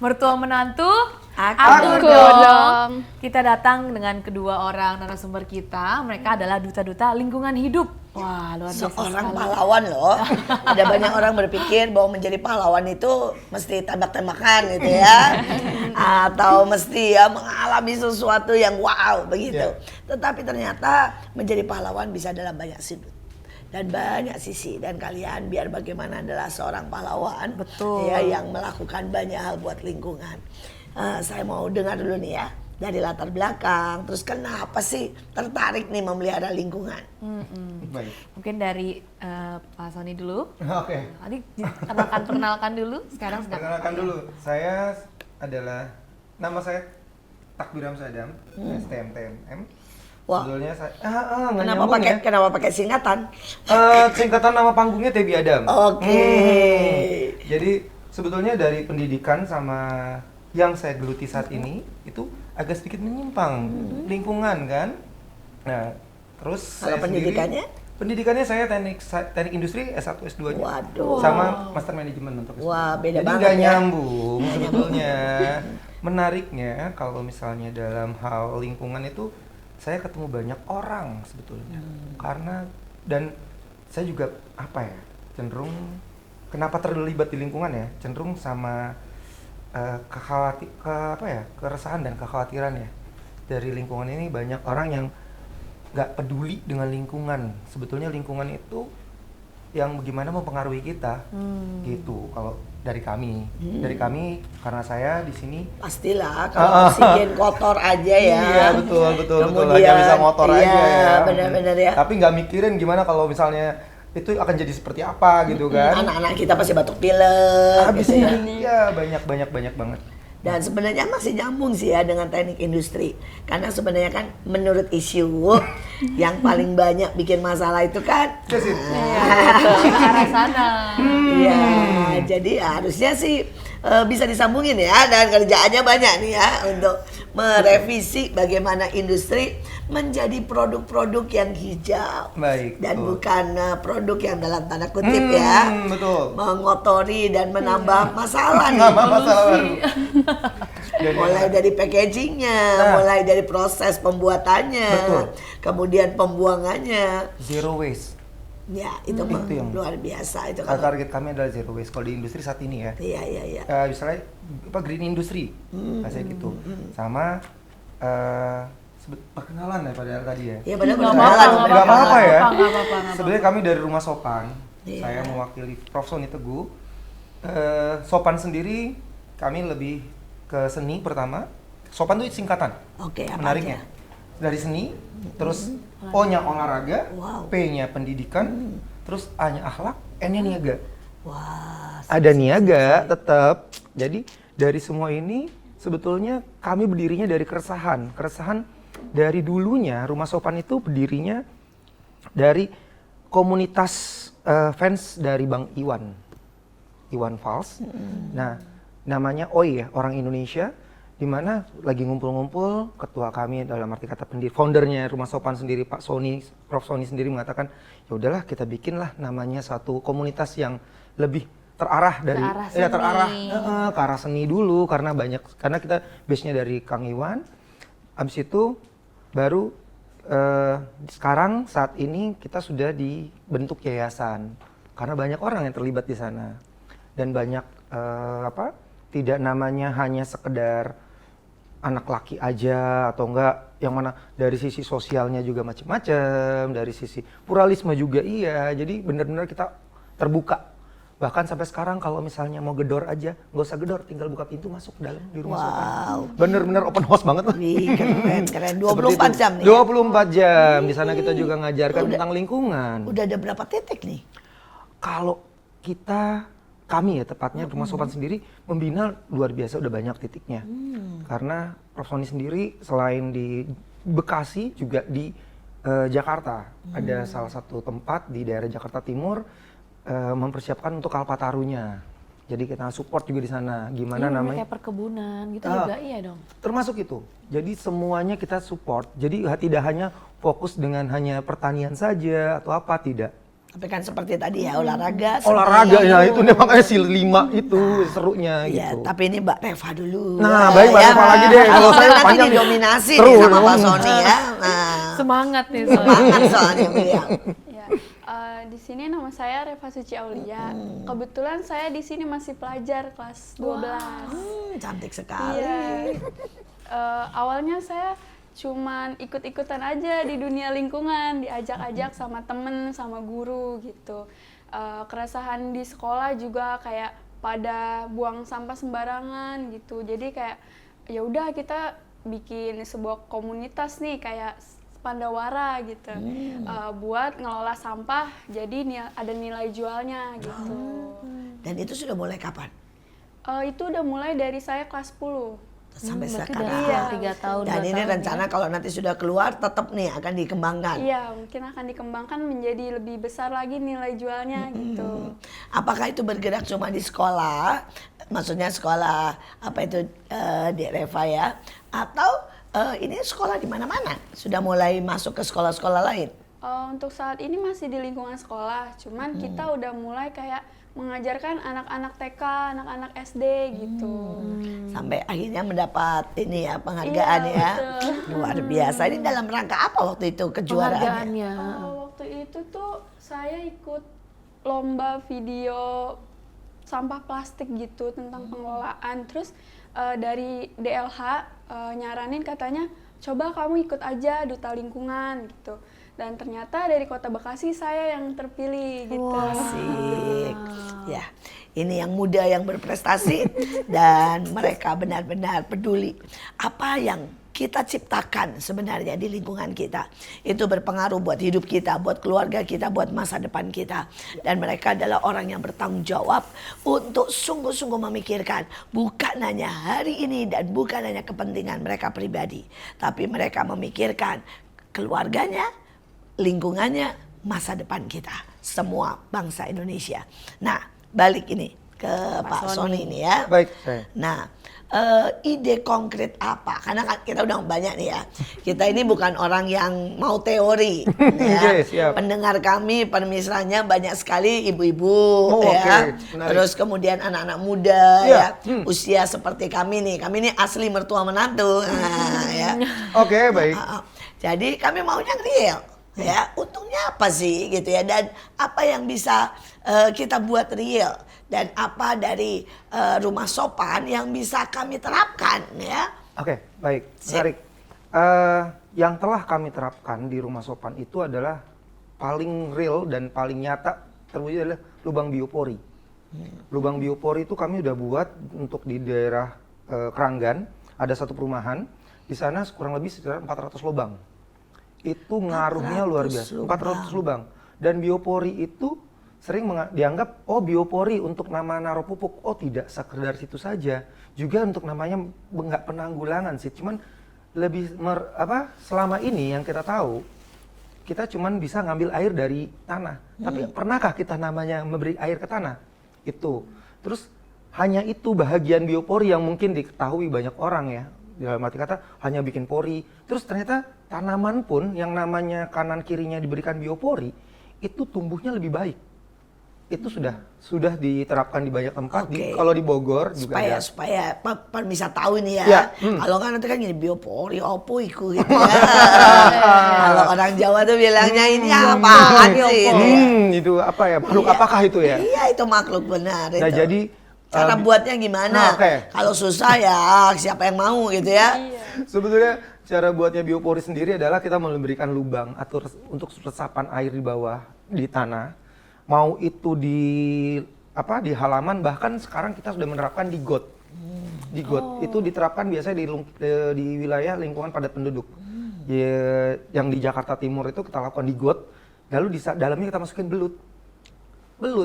mertua menantu Akur dong. Kita datang dengan kedua orang narasumber kita. Mereka adalah duta-duta lingkungan hidup. Wah, luar biasa Seorang sekali. pahlawan loh. Ada banyak orang berpikir bahwa menjadi pahlawan itu mesti tembak-tembakan gitu ya. Atau mesti ya mengalami sesuatu yang wow begitu. Tetapi ternyata menjadi pahlawan bisa dalam banyak sudut dan banyak sisi, dan kalian biar bagaimana adalah seorang pahlawan. Betul. Ya, yang melakukan banyak hal buat lingkungan. Saya mau dengar dulu nih ya, dari latar belakang, terus kenapa sih tertarik nih memelihara lingkungan? Baik. Mungkin dari Pak Sony dulu. Oke. Tadi perkenalkan dulu. Sekarang sedang Perkenalkan dulu. Saya adalah nama saya Takbir Sadam, STMTMM. Wah. Sebetulnya saya Kenapa pakai singkatan? Singkatan nama panggungnya Tebi Adam. Oke. Jadi sebetulnya dari pendidikan sama yang saya geluti saat ini itu agak sedikit menyimpang lingkungan kan. Nah, terus Kalau saya pendidikannya? Pendidikannya saya teknik industri S1 S2-nya. Waduh. Sama master manajemen untuk S2. Wah, beda Jadi banget nggak ya. nyambung sebetulnya. Menariknya kalau misalnya dalam hal lingkungan itu saya ketemu banyak orang sebetulnya. Karena dan saya juga cenderung kenapa terlibat di lingkungan ya? Cenderung sama keresahan dan kekhawatiran ya. Dari lingkungan ini banyak orang yang nggak peduli dengan lingkungan. Sebetulnya lingkungan itu yang bagaimana mempengaruhi kita, gitu. Kalau dari kami, karena saya di sini Pastilah kalau oksigen kotor aja ya. Iya betul. Kemudian, Hanya bisa motor aja ya. Iya benar-benar ya. Tapi nggak mikirin gimana kalau misalnya itu akan jadi seperti apa gitu kan. Anak-anak kita pasti batuk pilek Habis gitu ya. ini ya banyak banget. Dan sebenarnya masih nyambung sih ya dengan teknik industri. Karena sebenarnya kan menurut isu yang paling banyak bikin masalah itu kan Yes, it. ke arah sana. Iya, jadi harusnya sih bisa disambungin ya, dan kerjaannya banyak nih ya untuk merevisi bagaimana industri menjadi produk-produk yang hijau. Baik, Dan betul. bukan produk yang dalam tanda kutip ya Betul. mengotori dan menambah masalah nih. Nambah masalah baru. Dan Mulai dari packagingnya, mulai dari proses pembuatannya, Betul. kemudian pembuangannya. zero waste. Ya, itu mah Itu yang luar biasa itu kalau. target kami adalah zero waste kalau di industri saat ini ya. Iya. Misalnya green industry, kayak gitu. Sama perkenalan ya pada tadi ya. Ya benar Nggak benar. Nggak apa-apa ya. Nggak apa-apa. Sebenarnya kami dari Rumah Sopan. Iya. Saya mewakili Prof. Sony Teguh. Sopan sendiri kami lebih ke seni pertama. Sopan itu singkatan. Oke, apa Menariknya. aja? Dari seni, terus O-nya olahraga, Wow. P-nya pendidikan, terus A-nya akhlak, N-nya niaga. Wah. Ada niaga tetap. Jadi dari semua ini sebetulnya kami berdirinya dari keresahan. Keresahan dari dulunya Rumah Sopan itu berdirinya dari komunitas fans dari Bang Iwan Fals. Nah, namanya OI ya, orang Indonesia, di mana lagi ngumpul-ngumpul, ketua kami dalam arti kata foundernya Rumah Sopan sendiri, Pak Sony, Prof. Sony sendiri mengatakan, ya udahlah kita bikinlah namanya satu komunitas yang lebih terarah dari Terarah ke arah seni dulu, karena kita base-nya dari Kang Iwan. Habis itu baru sekarang saat ini kita sudah dibentuk yayasan karena banyak orang yang terlibat di sana, dan banyak tidak namanya hanya sekedar anak laki aja atau enggak, yang mana dari sisi sosialnya juga macam-macam, dari sisi pluralisme juga iya. Jadi benar-benar kita terbuka. Bahkan sampai sekarang kalau misalnya mau gedor aja, nggak usah gedor, tinggal buka pintu masuk dalam di Rumah Sopan. Bener-bener open house banget lah. Wih, keren. Seperti 24 itu. jam nih. 24 jam. Di sana kita juga ngajarkan tentang lingkungan. Udah ada berapa titik nih? Kalau kami ya tepatnya Rumah Sopan sendiri membina luar biasa, udah banyak titiknya. Karena Prof. Sony sendiri selain di Bekasi juga di Jakarta. Ada salah satu tempat di daerah Jakarta Timur mempersiapkan untuk Kalpatarunya. Jadi kita support juga di sana. Gimana namanya? Kayak perkebunan gitu juga iya dong. Termasuk itu. Jadi semuanya kita support. Jadi tidak hanya fokus dengan hanya pertanian saja atau apa, tidak. Tapi kan seperti tadi ya, olahraga. Olahraga seni. ya itu nih makanya si 5 itu serunya Ya, gitu. tapi ini Mbak Reva dulu. Nah, baik Mbak Reva lagi deh. Kalau saya nanti panjang nih. didominasi Seru nih sama dong. Pak Sony ya. Nah, Semangat nih soalnya. semangat soalnya beliau. Ya, di sini nama saya Reva Suci Aulia. Kebetulan saya di sini masih pelajar kelas 12. Cantik sekali. Iya. Awalnya saya cuman ikut-ikutan aja di dunia lingkungan, diajak-ajak sama temen, sama guru gitu. Keresahan di sekolah juga kayak pada buang sampah sembarangan gitu. Jadi kayak ya udah kita bikin sebuah komunitas nih kayak Pandawara gitu, buat ngelola sampah. Jadi ada nilai jualnya gitu. Dan itu sudah mulai kapan? Itu udah mulai dari saya kelas 10. Sampai Berarti sekarang. udah 3 tahun. Dan 2 ini tahun rencana kalau nanti sudah keluar tetap nih akan dikembangkan. Iya, mungkin akan dikembangkan menjadi lebih besar lagi nilai jualnya gitu. Apakah itu bergerak cuma di sekolah? Maksudnya sekolah apa itu di Reva ya? Atau ini sekolah di mana-mana? Sudah mulai masuk ke sekolah-sekolah lain? Untuk saat ini masih di lingkungan sekolah, cuman kita udah mulai kayak mengajarkan anak-anak TK, anak-anak SD gitu. Sampai akhirnya mendapat ini ya penghargaan Iya, ya. betul. Luar biasa. Ini dalam rangka apa waktu itu kejuaraannya? Penghargaannya. Waktu itu tuh saya ikut lomba video sampah plastik gitu tentang pengelolaan. Terus dari DLH nyaranin katanya coba kamu ikut aja duta lingkungan gitu. Dan ternyata dari Kota Bekasi saya yang terpilih gitu. Asik. Ya, ini yang muda yang berprestasi dan mereka benar-benar peduli. Apa yang kita ciptakan sebenarnya di lingkungan kita itu berpengaruh buat hidup kita, buat keluarga kita, buat masa depan kita. Dan mereka adalah orang yang bertanggung jawab untuk sungguh-sungguh memikirkan bukan hanya hari ini dan bukan hanya kepentingan mereka pribadi, tapi mereka memikirkan keluarganya, lingkungannya, masa depan kita, semua bangsa Indonesia. Nah, balik ini ke Pak Sony ini ya. Baik, saya. Nah, ide konkret apa? Karena kan kita udah banyak nih ya. Kita ini bukan orang yang mau teori. Ya. Oke, siap. Pendengar kami, permisalnya banyak sekali ibu-ibu, Oh, ya. oke. Menarik. Terus kemudian anak-anak muda, Iya. ya, usia seperti kami nih. Kami ini asli mertua menantu, nah, ya. Oke, baik. Jadi kami maunya real. Ya, untungnya apa sih gitu ya, dan apa yang bisa kita buat real, dan apa dari Rumah Sopan yang bisa kami terapkan ya. Oke, baik. Sip. Menarik. Yang telah kami terapkan di Rumah Sopan itu adalah paling real dan paling nyata terwujud adalah lubang biopori. Lubang biopori itu kami udah buat untuk di daerah Keranggan, ada satu perumahan. Di sana kurang lebih sekitar 400 lubang. Itu ngaruhnya luar biasa. 400 lubang. Dan biopori itu sering dianggap, oh biopori untuk nama naro pupuk. Oh tidak sekedar situ saja. Juga untuk namanya nggak penanggulangan sih. Cuman lebih, selama ini yang kita tahu, kita cuman bisa ngambil air dari tanah. Tapi pernahkah kita namanya memberi air ke tanah? Itu. Terus hanya itu bahagian biopori yang mungkin diketahui banyak orang ya. Dalam arti kata hanya bikin pori. Terus ternyata tanaman pun yang namanya kanan kirinya diberikan biopori itu tumbuhnya lebih baik. Itu sudah diterapkan di banyak tempat. Oke. Kalau di Bogor juga ada. supaya Pak bisa tahu ini ya. Ya, Kalau kan nanti kan gini biopori opo iku gitu ya. Kalau orang Jawa tuh bilangnya ini apaan sih ini? Itu apa ya? Makhluk Iya. apakah itu ya? Iya, itu makhluk benar Nah, itu. jadi cara buatnya gimana? Nah, oke. Kalau susah ya siapa yang mau gitu ya. Sebetulnya cara buatnya biopori sendiri adalah kita memberikan lubang atau untuk resapan air di bawah di tanah. Mau itu di halaman, bahkan sekarang kita sudah menerapkan di got. Di got itu diterapkan biasanya di wilayah lingkungan padat penduduk. Ya, yang di Jakarta Timur itu kita lakukan di got, lalu di dalamnya kita masukin belut.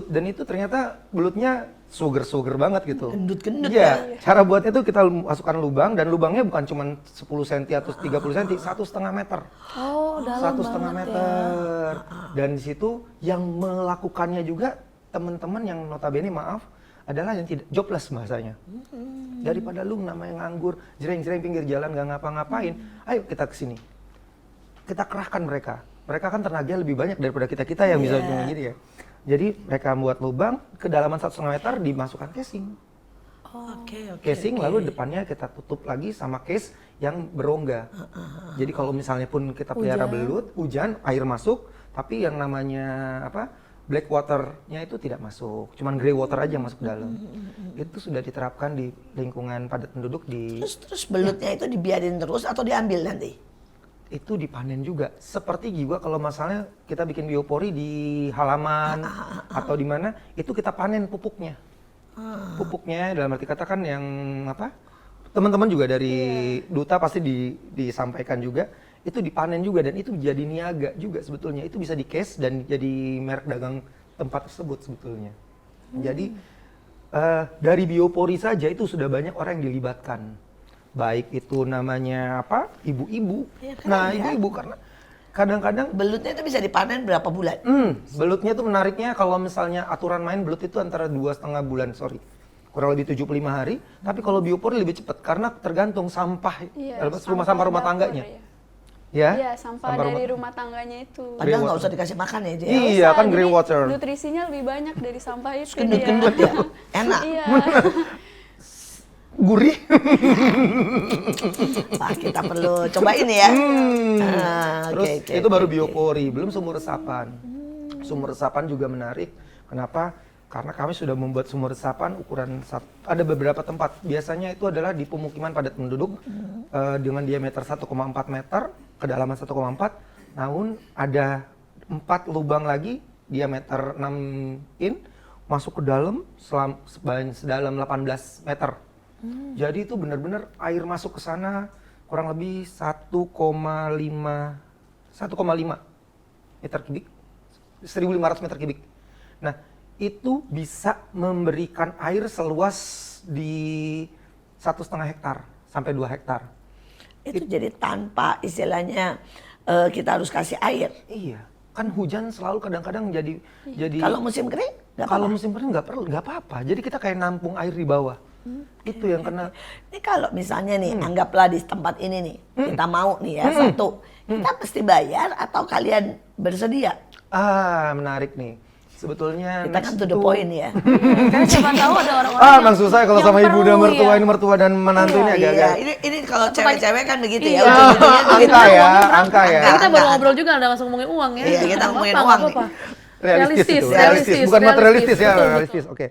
Dan itu ternyata belutnya suger banget gitu. Gendut-gendut Iya, cara buatnya itu kita masukkan lubang, dan lubangnya bukan cuma 10 cm atau 30 cm, 1,5 meter. Oh, dalam 1,5 banget meter. Dan di situ yang melakukannya juga teman-teman yang notabene maaf adalah yang tidak jobless bahasanya. Daripada lu namanya nganggur, jreng-jreng pinggir jalan gak ngapa-ngapain, ayo kita kesini. Kita kerahkan mereka. mereka kan tenaganya lebih banyak daripada kita yang bisa cuma gini ya. Jadi mereka buat lubang, kedalaman 1,5 meter dimasukkan casing. Oke. Casing lalu depannya kita tutup lagi sama case yang berongga. Jadi kalau misalnya pun kita pelihara belut, hujan, air masuk, tapi yang namanya black waternya itu tidak masuk, cuman grey water aja yang masuk ke dalam. Itu sudah diterapkan di lingkungan padat penduduk di. Terus belutnya itu dibiarin terus atau diambil nanti? Itu dipanen juga. Seperti juga kalau misalnya kita bikin biopori di halaman atau di mana, itu kita panen pupuknya. Pupuknya dalam arti kata kan yang teman-teman juga dari duta pasti disampaikan juga, itu dipanen juga dan itu jadi niaga juga sebetulnya. Itu bisa di case dan jadi merek dagang tempat tersebut sebetulnya. Jadi dari biopori saja itu sudah banyak orang yang dilibatkan. Baik itu namanya ibu-ibu. Ya, Nah, ibu-ibu karena kadang-kadang belutnya itu bisa dipanen berapa bulan? belutnya tuh menariknya kalau misalnya aturan main belut itu antara 2,5 bulan, kurang lebih 75 hari. Tapi kalau biopori lebih cepat karena tergantung sampah, rumah tangganya. Iya, sampah dari rumah tangganya itu. Padahal nggak usah dikasih makan ya dia. Iya kan grey Jadi water. nutrisinya lebih banyak dari sampah itu. Gendut-gendut ya, enak. Iya. Gurih. Wah, kita perlu cobain ya. Terus itu baru biopori, belum sumur resapan. Sumur resapan juga menarik. Kenapa? Karena kami sudah membuat sumur resapan ukuran ada beberapa tempat. Biasanya itu adalah di pemukiman padat penduduk dengan diameter 1,4 meter, kedalaman 1,4. Namun ada 4 lubang lagi diameter 6 in masuk ke dalam sedalam 18 meter. Jadi itu benar-benar air masuk ke sana kurang lebih 1,5 meter kubik, 1.500 meter kubik. Nah, itu bisa memberikan air seluas di 1,5 hektar sampai 2 hektar. Itu jadi tanpa istilahnya kita harus kasih air. Iya, kan hujan selalu kadang-kadang jadi. Kalau musim kering nggak Kalau apa-apa. musim kering nggak apa-apa. Jadi kita kayak nampung air di bawah. Itu yang kena. Ini kalau misalnya nih, anggaplah di tempat ini nih, kita mau nih ya satu, kita mesti bayar atau kalian bersedia? Menarik nih. Sebetulnya Kita kan next to the itu- point ya. Karena siapa tahu ada orang-orang Emang susah ya kalau yang sama ibu dan perlu mertua ya. ini mertua dan menantu ini agak-agak. Iya, ini kalau cewek-cewek kan begitu ya. Iya. ujung-ujungnya begitu. Angka ya, angka ya. Nah, kita baru ngobrol juga udah langsung ngomongin uang ya. Iya, kita Nggak ngomongin apa-apa, uang nggak apa-apa. Realistis itu, realistis, bukan materialistis ya, betul, realistis. Oke.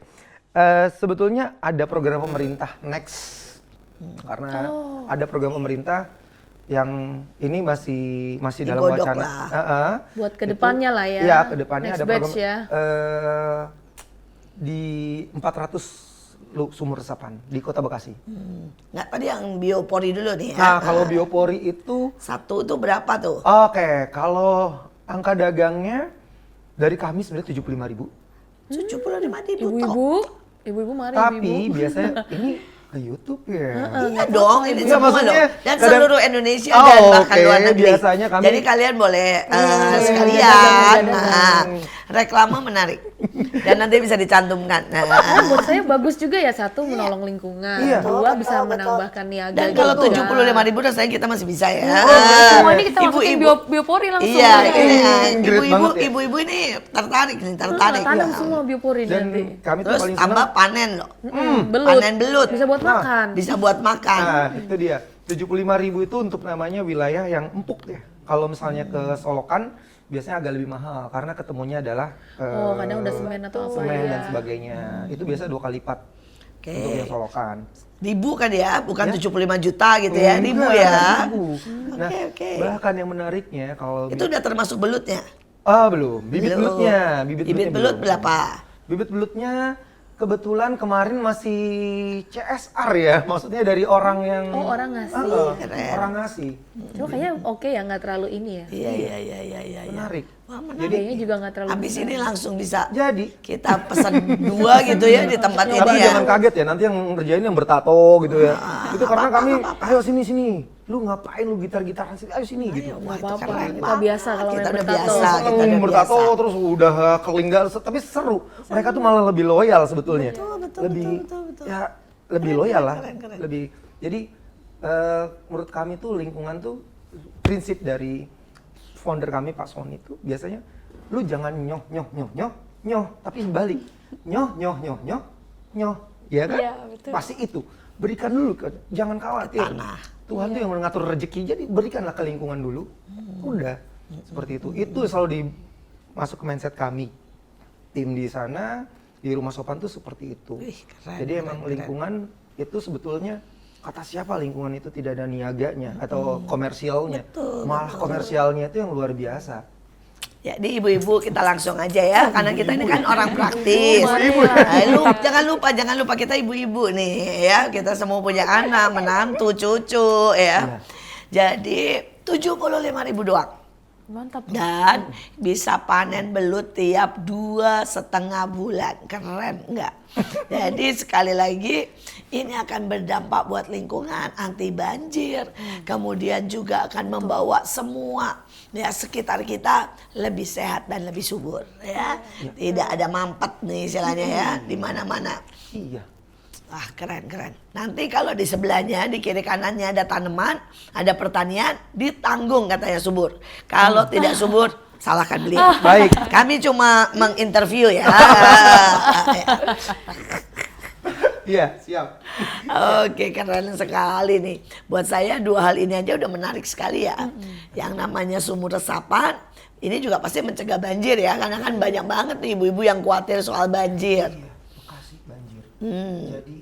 Sebetulnya ada program pemerintah next. Karena ada program pemerintah yang ini masih dalam Digodok wacana. lah. Buat kedepannya lah ya. Iya, kedepannya Next ada program batch ya. di 400 sumur resapan di Kota Bekasi. Nggak, tadi yang biopori dulu nih ya. Nah, kalau biopori itu Satu itu berapa tuh? oke, kalau angka dagangnya dari kami sebenarnya 75.000. 75.000 Ibu-ibu mari Tapi ibu-ibu. biasanya ini ke YouTube ya. Iya dong, ini Enggak, semua maksudnya loh. Dan kadang- seluruh Indonesia Oh, dan bahkan oke, luar negeri. biasanya kami- Jadi kalian boleh sekalian dagang-dagang. reklame menarik. Dan nanti bisa dicantumkan. Karena buat saya bagus juga ya, satu menolong lingkungan, Iya. dua bisa menambahkan niaga. Dan kalau juga. 75.000 rasanya kita masih bisa ya. Semua ini kita masukin biopori langsung. Iya, ya. ini Great banget ya. ibu-ibu ini tertarik nih, tertarik. Tanam Ya. semua biopori Dan nanti. kami tuh Terus paling tambah senang. panen loh. Belut. Panen belut. Bisa buat makan. Bisa buat makan. Nah, itu dia. 75.000 itu untuk namanya wilayah yang empuk ya. Kalau misalnya ke Solokan biasanya agak lebih mahal karena ketemunya adalah Kadang udah semen atau apa semen ya. dan sebagainya. Itu biasa 2 kali lipat Oke. untuk yang Solokan. Ribu kan ya, bukan 75 juta gitu ya, ribu Enggak, ya. ribu. Nah, Oke. bahkan yang menariknya kalau Itu udah termasuk belutnya. belum, bibit Belum. belutnya, Bibit belut belum. berapa? Bibit belutnya kebetulan kemarin masih CSR ya, maksudnya dari orang yang Oh, orang ngasih. Keren. orang ngasih. Cuma kayaknya oke ya, nggak terlalu ini ya. Iya. Menarik. Wah, menarik. Kayaknya juga nggak terlalu. Habis ini langsung bisa Jadi kita pesan 2 gitu ya di tempat tapi ini ya. jangan kaget ya, nanti yang ngerjain yang bertato gitu ya. Itu karena kami, ayo sini. Lu ngapain lu gitar-gitaran sini? Ayo sini gitu. Wah, itu Apa-apa, keren kita banget. biasa kalau kita main udah bertato. biasa, kita udah bertato biasa. terus udah kelinggar, tapi seru. Mereka tuh malah lebih loyal sebetulnya. Lebih ya lebih loyal lah. Lebih. Jadi menurut kami tuh lingkungan tuh prinsip dari founder kami Pak Sony itu biasanya lu jangan nyoh, tapi balik. Nyoh, ya kan? Iya, betul. Pasti itu. Berikan dulu, jangan khawatir. Tanah. Tuhan tuh yang mengatur rezeki, jadi berikanlah ke lingkungan dulu. Udah, seperti itu. Itu selalu masuk ke mindset kami. Tim di sana, di Rumah Sopan tuh seperti itu. Wih, keren, Jadi keren, emang keren. lingkungan itu sebetulnya, kata siapa lingkungan itu tidak ada niaganya atau komersialnya. Malah komersialnya itu yang luar biasa. Jadi ibu-ibu kita langsung aja ya, karena kita ini kan orang praktis. Jangan lupa kita ibu-ibu nih ya, kita semua punya anak, menantu, cucu ya. Jadi 75.000 doang. Mantap. Dan bisa panen belut tiap 2,5 bulan. Keren nggak? Jadi sekali lagi ini akan berdampak buat lingkungan, anti banjir. Kemudian juga akan membawa semua ya sekitar kita lebih sehat dan lebih subur ya. Tidak ada mampet nih istilahnya ya di mana-mana. Iya. Wah, keren. Nanti kalau di sebelahnya, di kiri kanannya ada tanaman, ada pertanian, ditanggung katanya subur. Kalau tidak subur, salahkan beliau. Baik. Kami cuma menginterview ya. Iya, siap. Oke, keren sekali nih. Buat saya 2 hal ini aja udah menarik sekali ya. Yang namanya sumur resapan, ini juga pasti mencegah banjir ya. Karena kan banyak banget nih ibu-ibu yang khawatir soal banjir. Iya, Bekasi banjir. Jadi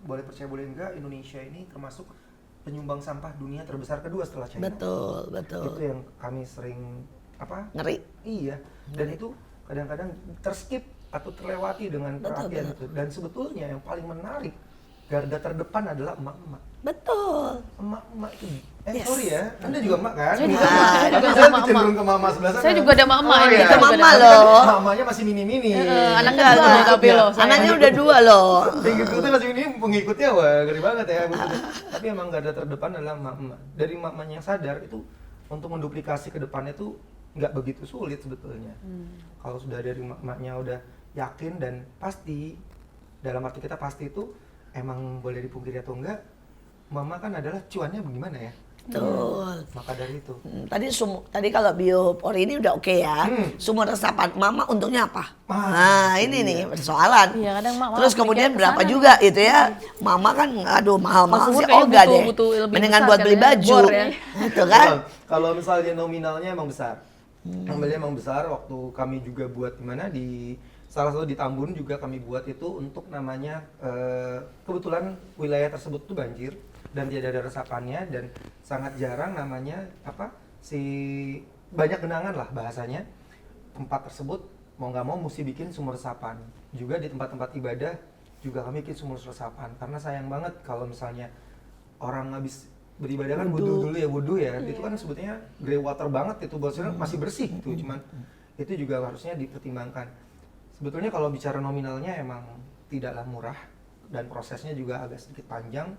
boleh percaya boleh enggak, Indonesia ini termasuk penyumbang sampah dunia terbesar kedua setelah China. Betul. Itu yang kami sering Ngeri. Iya. Dan itu kadang-kadang terskip atau terlewati dengan perhatian itu. Dan sebetulnya yang paling menarik, garda terdepan adalah emak-emak. Betul. Emak-emak itu. Yes. Sorry ya, Anda juga emak kan? Saya juga emak. saya juga Tapi ada saya emak-emak. cenderung ke mama sebelah sana. Saya juga ada emak-emak Oh, ini. iya. Itu mama Tapi loh. Mamanya masih mini-mini. Anaknya Enggak, dua enggak. tapi loh. saya. Anaknya udah 2 loh. Pengikutnya masih ini, pengikutnya wah ngeri banget ya. Tapi emang garda terdepan adalah emak-emak. Dari emak-emaknya yang sadar itu untuk menduplikasi ke depannya itu nggak begitu sulit sebetulnya. Kalau sudah dari emak-emaknya udah yakin dan pasti, dalam arti kita pasti itu emang boleh dipungkiri atau enggak, mama kan adalah cuannya bagaimana ya. Betul. Maka dari itu. Tadi kalau biopori ini udah oke ya. Sumur resapan mama untungnya apa? Nah, ini nih persoalan. Iya, kadang mak Terus malah kemudian mikir berapa kesana juga itu ya? Mama kan aduh mahal-mahal Mas sih Umur kayaknya Olga deh. butuh ilmu Mendingan besar buat beli kayaknya, baju. bor ya. Gitu kan? Kalau misalnya nominalnya emang besar. Nominalnya emang besar. Waktu kami juga buat di mana, di salah satu di Tambun juga kami buat itu untuk namanya kebetulan wilayah tersebut tuh banjir dan tidak ada resapannya dan sangat jarang namanya banyak genangan lah bahasanya. Tempat tersebut mau nggak mau mesti bikin sumur resapan. Juga di tempat-tempat ibadah juga kami bikin sumur resapan karena sayang banget kalau misalnya orang habis beribadah kan wudhu ya, itu kan sebetulnya grey water banget itu, maksudnya masih bersih gitu, cuman itu juga harusnya dipertimbangkan. Sebetulnya kalau bicara nominalnya emang tidaklah murah dan prosesnya juga agak sedikit panjang,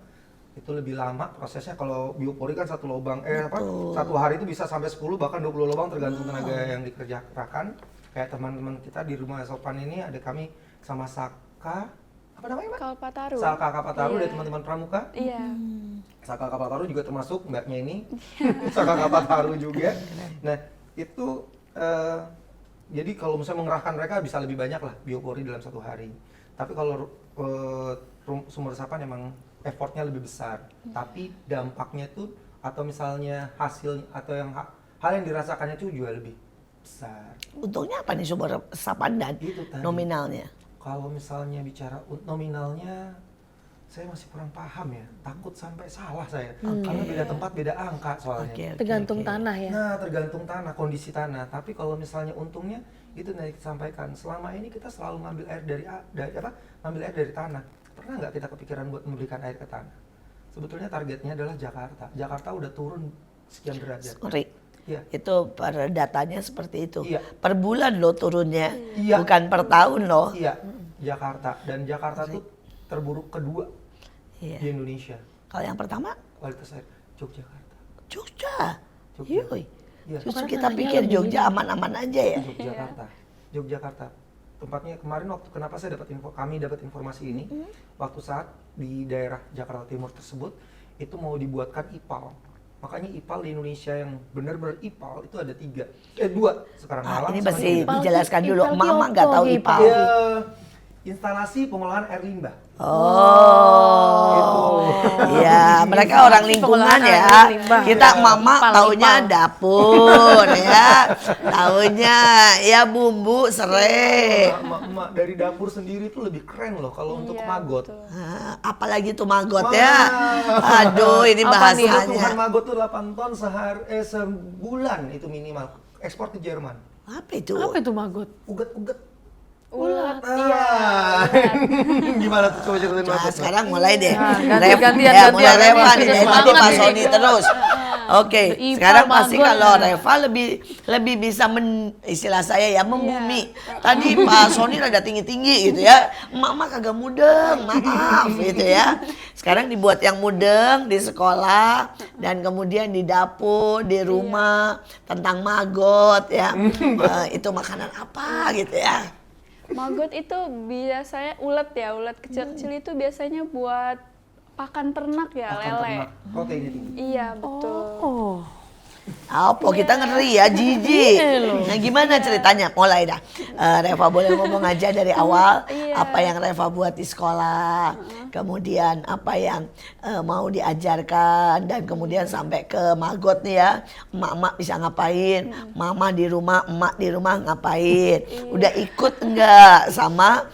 itu lebih lama prosesnya. Kalau biopori kan satu hari itu bisa sampai 10 bahkan 20 lubang tergantung tenaga yang dikerjakan. Kayak teman-teman kita di Rumah Sopan ini ada kami sama Saka, apa namanya Mbak? Kalpataru. Saka Kapataru Iya. dari teman-teman Pramuka. Iya. Saka Kapataru juga termasuk mbaknya ini. Saka Kapataru juga. Nah, itu jadi kalau misalnya mengerahkan mereka bisa lebih banyak lah biopori dalam 1 hari. Tapi kalau sumur resapan emang effortnya lebih besar. Tapi dampaknya tuh atau misalnya hasil atau hal yang dirasakannya itu juga lebih besar. Untungnya apa nih sumur resapan dan Itu tadi. nominalnya? Kalau misalnya bicara nominalnya, saya masih kurang paham ya. Takut sampai salah saya. Karena beda tempat, beda angka soalnya. Oke. Tergantung tanah ya. Nah, tergantung tanah, kondisi tanah. Tapi kalau misalnya untungnya, itu tadi disampaikan. Selama ini kita selalu ngambil air ngambil air dari tanah. Pernah nggak kita kepikiran buat memberikan air ke tanah? Sebetulnya targetnya adalah Jakarta. Jakarta udah turun sekian derajat. Sorry. Iya. Itu per datanya seperti itu. Iya. Per bulan loh turunnya, Iya. bukan per tahun loh. Iya, Jakarta. Dan Jakarta tuh terburuk kedua Iya. di Indonesia. Kalau yang pertama, Kualitas air, Yogyakarta. Jogja. Jogja. Yoi. Iya. Justru Karena kita tanahnya pikir lebih Jogja aman-aman aja ya. Yogyakarta. Yogyakarta. Tempatnya kemarin waktu kenapa kami dapat informasi ini, waktu saat di daerah Jakarta Timur tersebut itu mau dibuatkan IPAL. Makanya IPAL di Indonesia yang benar-benar IPAL itu ada 2 sekarang, Malang Ini sama mesti Jogja. dijelaskan dulu. IPAL Mama nggak tahu Kyoto, IPAL. Ya, instalasi pengolahan air limbah. Oh, ya mereka orang lingkungan Pengolahan ya. air limbah. Kita Iya. mama Ipal, taunya ipal. dapur ya, taunya ya bumbu serai. Emak dari dapur sendiri tuh lebih keren loh kalau untuk Iya, magot. betul. Apalagi tuh maggot Wah. ya. Aduh, ini Apa nih? bahasanya. Kebutuhan magot tuh 8 ton sebulan itu minimal. Ekspor ke Jerman. Apa itu? Apa itu maggot? Uget-uget. Ulat, Ah. iya. Gimana tuh coba ceritain Nah, magot? sekarang mulai deh. Nah, mulai gantian, Reva nih, Reva. dari tadi Semangat Pak nih. Sony terus. Oke, Ipal, sekarang pasti maggot. kalau Reva lebih bisa istilah saya ya membumi. Tadi Pak Sony rada tinggi-tinggi gitu ya. Mama kagak mudeng, maaf gitu ya. Sekarang dibuat yang mudeng di sekolah dan kemudian di dapur, di rumah tentang maggot ya. Itu makanan apa gitu ya. Maggot itu biasanya ulet ya, ulet kecil-kecil itu biasanya buat pakan ternak ya, Makan lele. ternak, proteinnya tinggi. Iya, betul. Oh. Apa kita ngeri ya, jijik. Iya loh. Nah gimana ceritanya? Mulai dah. Reva boleh ngomong aja dari awal Iya. apa yang Reva buat di sekolah, kemudian apa yang mau diajarkan dan kemudian sampai ke maggot nih ya. Emak-emak bisa ngapain? Mama di rumah, emak di rumah ngapain? Udah ikut enggak sama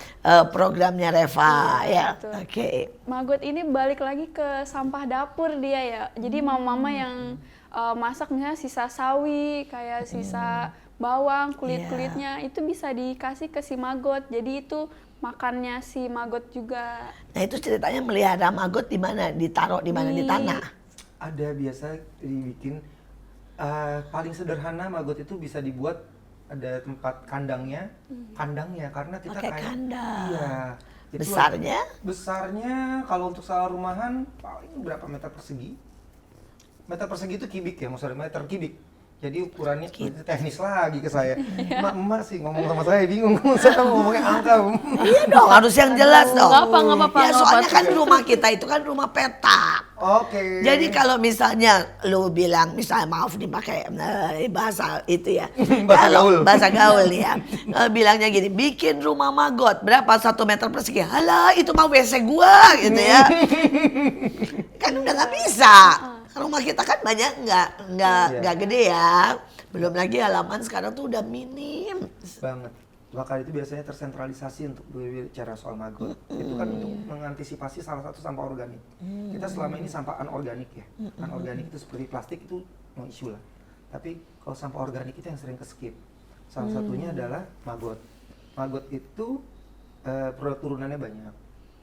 programnya Reva ya? betul. Oke. Maggot ini balik lagi ke sampah dapur dia ya. Jadi mama-mama yang masak misalnya sisa sawi, kayak sisa bawang, kulit-kulitnya itu bisa dikasih ke si maggot. Jadi itu makannya si maggot juga. Nah itu ceritanya melihara maggot di mana? Ditaruh di mana? Di tanah? Ada biasa dibikin paling sederhana maggot itu bisa dibuat ada tempat kandangnya karena kita Pakai kayak kandang. iya. Itu Besarnya? Besarnya kalau untuk skala rumahan paling berapa meter persegi? Meter persegi itu kubik ya, maksudnya meter kubik. Jadi ukurannya teknis lagi ke saya. Emak sih ngomong sama saya bingung, saya ngomongnya angka. Iya dong, harus yang jelas dong. Nggak apa-apa, Ya nggak soalnya apa-apa. kan rumah kita itu kan rumah petak. Oke. Jadi kalau misalnya lu bilang, misalnya maaf nih pakai bahasa itu ya. Bahasa Kalau gaul. bahasa gaul nih ya. Bilangnya gini, bikin rumah maggot berapa 1 meter persegi? Halah itu mah WC gua gitu ya. Kan udah nggak bisa. Rumah kita kan banyak nggak gede ya. Belum lagi halaman sekarang tuh udah minim. Banget. Maka itu biasanya tersentralisasi untuk berbicara soal maggot. Itu kan untuk mengantisipasi salah satu sampah organik. Kita selama ini sampah anorganik ya. Anorganik itu seperti plastik itu no issue lah. Tapi kalau sampah organik itu yang sering ke-skip. Salah satunya adalah maggot. Maggot itu produk turunannya banyak.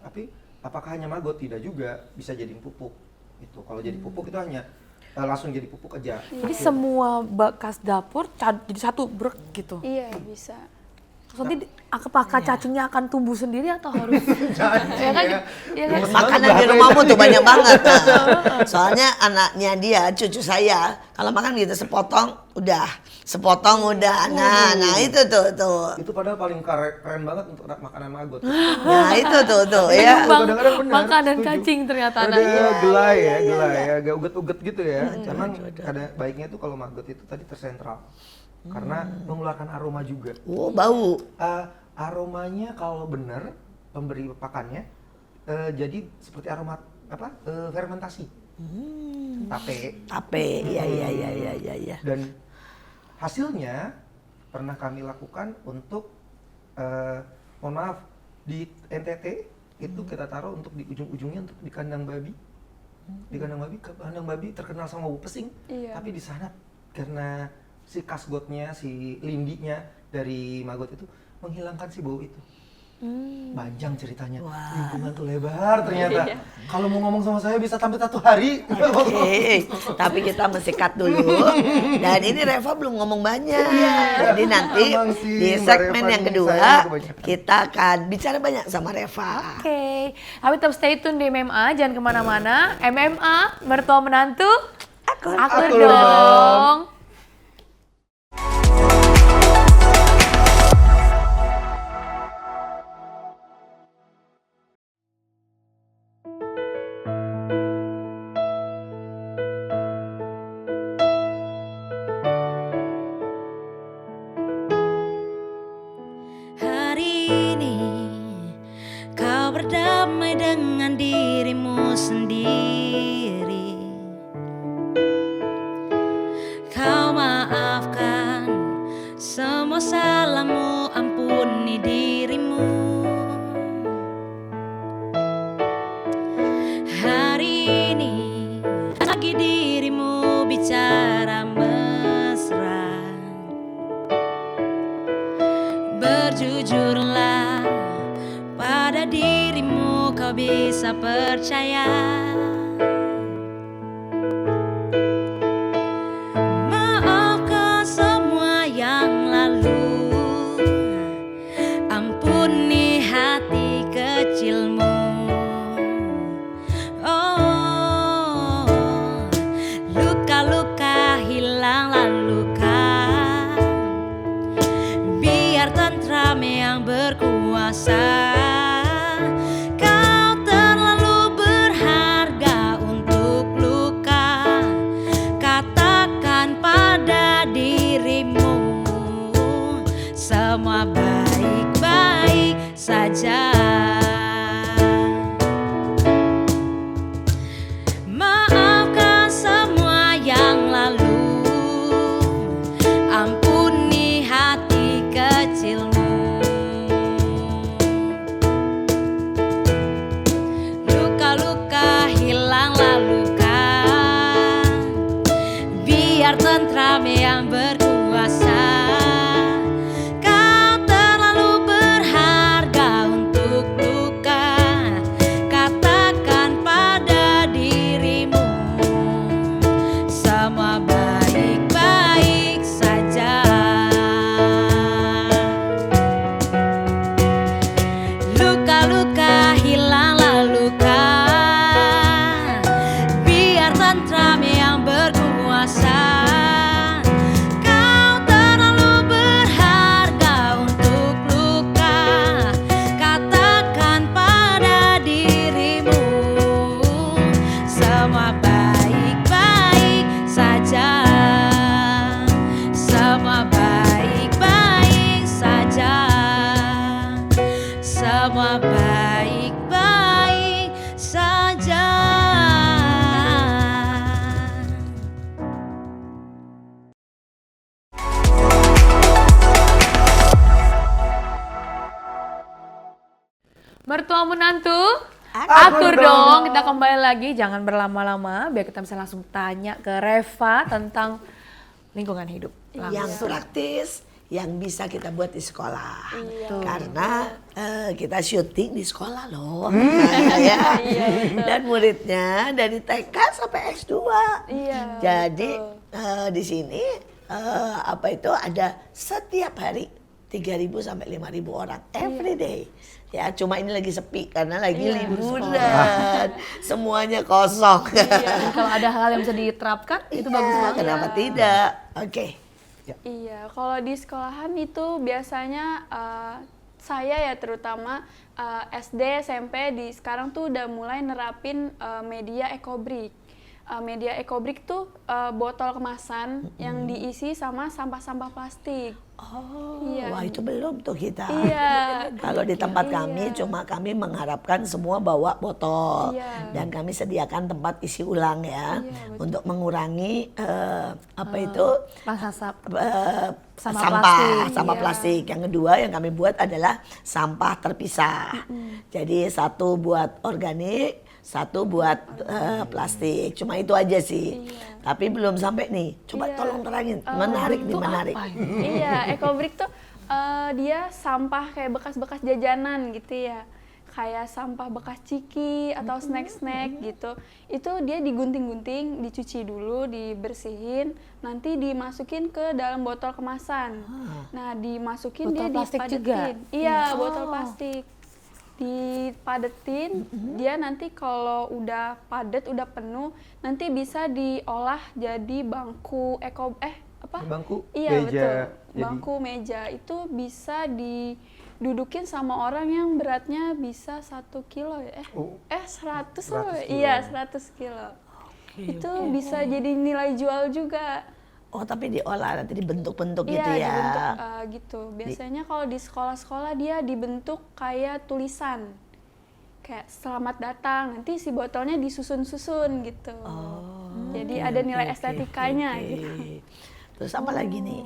Tapi apakah hanya maggot? Tidak juga, bisa jadi pupuk. Itu kalau jadi pupuk itu hanya langsung jadi pupuk aja. Jadi semua bekas dapur jadi satu brek gitu. Iya, bisa. Terus nanti apakah cacingnya akan tumbuh sendiri atau harus? Ya kan? Ya kan? Makanan di rumahmu tuh banyak banget. Nah. Soalnya anaknya dia, cucu saya, kalau makan gitu sepotong udah. Nah itu tuh. Itu padahal paling keren banget untuk makanan maggot. Nah itu tuh ya. Bang, Kadang-kadang benar, makanan setuju. cacing ternyata Ada anaknya. gelai ya, agak uget-uget gitu ya. Cuman ada baiknya tuh kalau maggot itu tadi tersentral. Karena mengeluarkan aroma juga. Oh bau. Aromanya kalau benar pemberi pakannya jadi seperti aroma fermentasi. Tape. Iya. Dan hasilnya pernah kami lakukan untuk mohon maaf di NTT itu kita taruh untuk di ujung-ujungnya untuk di kandang babi. Di kandang babi terkenal sama bau pesing. Iya. Tapi di sana karena si kasgotnya, si lindinya dari maggot itu menghilangkan si bau itu. Panjang ceritanya. Lingkungan tuh lebar ternyata. Kalau mau ngomong sama saya bisa sampai 1 hari. Oke, tapi kita mesti cut dulu. Dan ini Reva belum ngomong banyak. Jadi nanti Emang sih, di Mbak segmen Reva yang ini kedua sayang kebanyakan. kita akan bicara banyak sama Reva. Oke, tapi tetap stay tune di MMA, jangan kemana-mana. MMA, mertua menantu, Akur. akur Akur dong. dong. diri. Kau maafkan semua salahmu, ampuni dirimu. Hari ini lagi dirimu bicara mesra. Berjujurlah pada dirimu, kau bisa percaya. Maafkan semua yang lalu, ampuni hati kecilmu. Oh, luka-luka hilanglah luka, biar tentram yang berkuasa. Kau terlalu berharga untuk luka, katakan pada dirimu semua baik-baik saja. Maafkan semua yang lalu, ampuni hati kecilmu. Luka-luka hilanglah luka, biar tentram yang berkuasa. Kau terlalu berharga untuk luka, katakan pada dirimu semua baik-baik saja. Luka-luka hilanglah luka, biar tentram yang berkuasa. Kau terlalu berharga untuk luka, katakan pada dirimu semua baik-baik saja. Semua baik-baik saja. Semua baik-baik saja. Mertua menantu, Akur akur dong. dong. Kita kembali lagi, jangan berlama-lama biar kita bisa langsung tanya ke Reva tentang lingkungan hidup. Yang Langsung. praktis, yang bisa kita buat di sekolah. Iya. Karena kita syuting di sekolah loh. Ya. Dan muridnya dari TK sampai S2. Iya, Jadi betul. di sini apa itu ada setiap hari 3.000 sampai 5.000 orang every day. Ya, cuma ini lagi sepi karena lagi Iya, liburan. Semuanya kosong. Dan kalau ada hal yang bisa diterapkan, itu bagus Ya, banget. kenapa tidak? Oke. Iya, kalau di sekolahan itu biasanya saya ya terutama SD, SMP sekarang tuh udah mulai nerapin media ekobrik. Media ekobrik tuh botol kemasan yang diisi sama sampah-sampah plastik. Oh, Iya. wah itu belum tuh kita. Iya. Kalau di tempat Iya. kami cuma kami mengharapkan semua bawa botol Iya. dan kami sediakan tempat isi ulang ya Iya, betul. untuk mengurangi apa itu Asap sampah sama plastik. sampah Iya. plastik. Yang kedua yang kami buat adalah sampah terpisah. Jadi satu buat organik, satu buat plastik. Cuma itu aja sih. Iya. Tapi belum sampai nih. Coba Iya. tolong terangin. Menarik nih, Itu menarik. apa ini? Iya, ekobrik tuh dia sampah kayak bekas-bekas jajanan gitu ya. Kayak sampah bekas ciki atau snack-snack gitu. Itu dia digunting-gunting, dicuci dulu, dibersihin, nanti dimasukin ke dalam botol kemasan. Nah, dimasukin Botol dia plastik dipadetin. juga? Iya, Oh. botol plastik. Dipadetin, dia nanti kalau udah padet, udah penuh, nanti bisa diolah jadi bangku apa? Bangku, Iya, meja, betul. jadi- Bangku meja itu bisa didudukin sama orang yang beratnya bisa 1 kilo ya. 100 loh. 100 kilo. Iya, 100 kilo. Itu bisa jadi nilai jual juga. Oh, tapi diolah nanti dibentuk-bentuk Iya, gitu ya. dibentuk gitu. Biasanya kalau di sekolah-sekolah dia dibentuk kayak tulisan. kayak selamat datang, nanti si botolnya disusun-susun gitu. Jadi ada nilai estetikanya gitu. Terus apa lagi nih?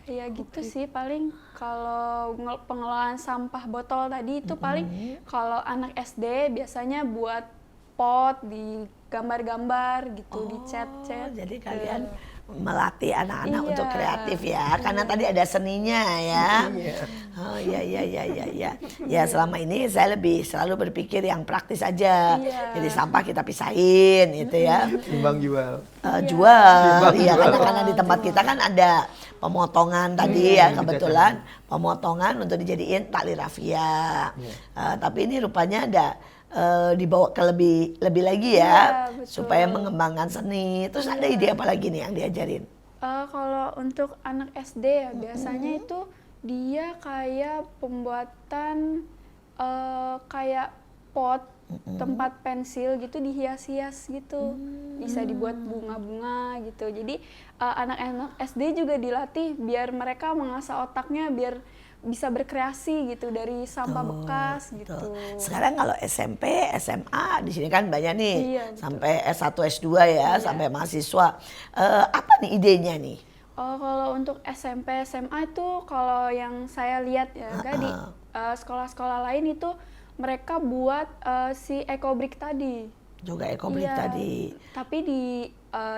Kayak gitu sih paling kalau pengelolaan sampah botol tadi itu paling kalau anak SD biasanya buat pot di gambar-gambar gitu, dicat-cat. Jadi gitu. kalian melatih anak-anak Iya. untuk kreatif ya, karena tadi ada seninya ya. Oh iya. Ya selama ini saya lebih selalu berpikir yang praktis aja. Iya. Jadi sampah kita pisahin gitu ya. Timbang jual. Jual, iya karena di tempat kita kan ada pemotongan tadi ya kebetulan pemotongan untuk dijadiin tali rafia. Tapi ini rupanya ada dibawa ke lebih lagi ya, Iya, betul. supaya mengembangkan seni. Terus ada ide apa lagi nih yang diajarin? Kalau untuk anak SD ya biasanya itu dia kayak pembuatan kayak pot tempat pensil gitu dihias-hias gitu, bisa dibuat bunga-bunga gitu. Jadi anak-anak SD juga dilatih biar mereka mengasah otaknya biar bisa berkreasi gitu dari sampah bekas gitu. Sekarang kalau SMP, SMA di sini kan banyak nih, Iya, betul. sampai S1, S2 ya, sampai mahasiswa. Apa nih idenya nih? Kalau untuk SMP, SMA itu kalau yang saya lihat ya, Kak, di sekolah-sekolah lain itu mereka buat si ekobrik tadi. Juga ekobrik Iya, tadi. Tapi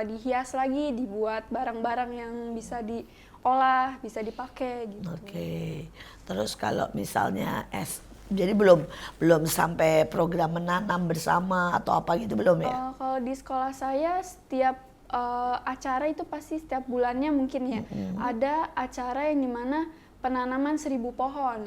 dihias lagi, dibuat barang-barang yang bisa diolah, bisa dipakai gitu. Oke. Terus kalau misalnya jadi belum sampai program menanam bersama atau apa gitu belum ya? Kalau di sekolah saya setiap acara itu pasti setiap bulannya mungkin ya ada acara yang dimana penanaman 1000 pohon.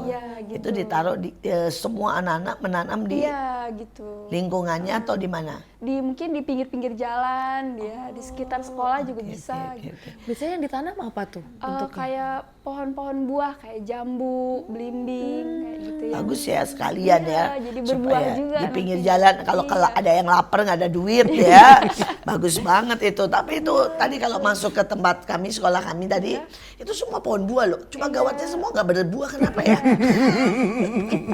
Iya gitu. Itu ditaruh di semua anak-anak menanam di Iya gitu. lingkungannya atau di mana? Mungkin di pinggir-pinggir jalan, dia di sekitar sekolah juga bisa. Gitu. Biasanya yang ditanam apa tuh? Kayak pohon-pohon buah kayak jambu, belimbing kayak gitu ya. Bagus ya sekalian Iya, ya. jadi berbuah Supaya juga di pinggir nanti. jalan kalau Iya. ada yang lapar nggak ada duit ya. Bagus banget itu. Tapi itu tadi kalau masuk ke tempat kami, sekolah kami tadi, itu semua pohon buah loh. Cuma gawatnya semua nggak berbuah, kenapa ya?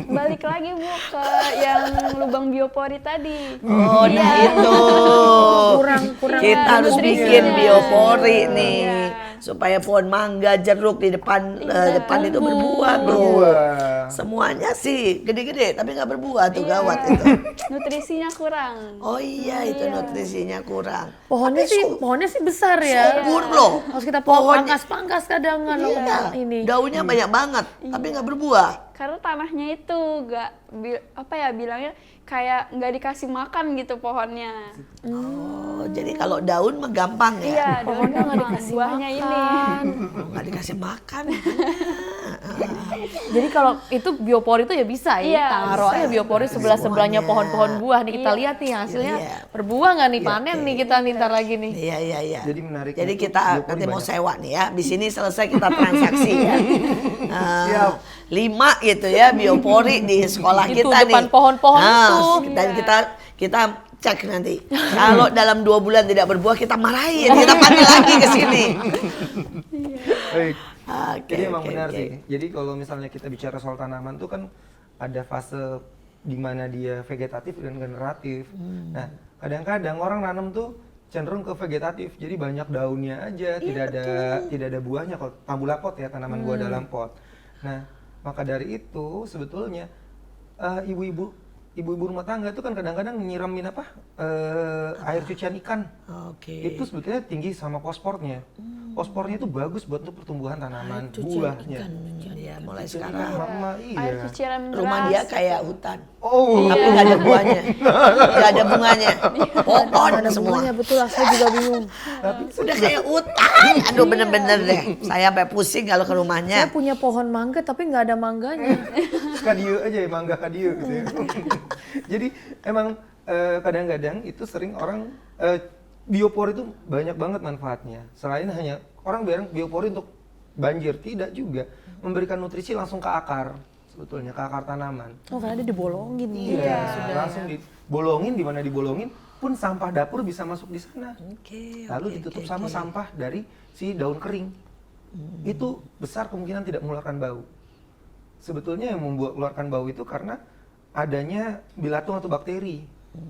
Balik lagi Bu ke yang lubang biopori tadi. Oh, nah itu. Kurang Kita harus nutrisinya. bikin biopori nih. Iya. Supaya pohon mangga, jeruk di depan depan itu berbuah, Bro. Berbuah. Semuanya sih gede-gede tapi nggak berbuah tuh gawat itu. Nutrisinya kurang. Oh iya, itu nutrisinya kurang. Pohonnya sih besar ya. Subur loh. Harus kita Pohonnya- pangkas-pangkas kadang kan Iya, ini. daunnya banyak banget tapi nggak berbuah. Karena tanahnya itu bilangnya kayak nggak dikasih makan gitu pohonnya. Oh, jadi kalau daun mah gampang ya. Iya, Pohonnya nggak gampang. dikasih Buahnya ini. Oh, nggak dikasih makan. Jadi kalau itu biopori itu ya bisa ya. Iya, Taruh bisa. aja biopori sebelah-sebelahnya Semuanya. pohon-pohon buah nih kita Iya. lihat nih hasilnya Iya. berbuah nggak nih panen nih kita nih ntar lagi nih. Iya. Jadi menarik. Jadi itu kita biopori nanti mau banyak. sewa nih ya. Di sini selesai kita transaksi ya. Siap. 5 gitu ya biopori di sekolah Itu kita nih. depan pohon-pohon Nah, tuh. Dan kita cek nanti. Kalau dalam 2 bulan tidak berbuah kita marahin, kita panggil lagi ke sini. Baik. Oke, Jadi emang oke, benar oke. sih. Jadi kalau misalnya kita bicara soal tanaman tuh kan ada fase di mana dia vegetatif dan generatif. Nah, kadang-kadang orang nanam tuh cenderung ke vegetatif. Jadi banyak daunnya aja, tidak ada buahnya. Kalau tambulakot ya, tanaman buah dalam pot. Nah, maka dari itu sebetulnya ibu-ibu rumah tangga itu kan kadang-kadang nyiramin air cucian ikan. Oke. Itu sebetulnya tinggi sama fosfornya. Fosfornya itu bagus buat untuk pertumbuhan tanaman, buahnya. Ya, mulai Jadi sekarang. mama Air iya. cucian Rumah beras. dia kayak hutan. Oh, Tapi nggak ada buahnya. Nggak ada bunganya. Pohon semua. Bunganya betul lah, saya juga bingung. Udah kayak hutan. Aduh bener-bener deh. Saya sampai pusing kalau ke Saya rumahnya. punya pohon mangga tapi nggak ada mangganya. kadieu aja ya, mangga kadieu gitu ya. Jadi emang kadang-kadang itu sering orang biopori itu banyak banget manfaatnya. Selain hanya orang bilang biopori untuk banjir, tidak juga. Memberikan nutrisi langsung ke akar, sebetulnya ke akar tanaman. Oh karena dia dibolongin Iya, sudah. langsung dibolongin, di mana dibolongin pun sampah dapur bisa masuk di sana. Oke. Lalu ditutup sama sampah dari si daun kering. Itu besar kemungkinan tidak mengeluarkan bau. Sebetulnya yang membuat keluarkan bau itu karena adanya bilatung atau bakteri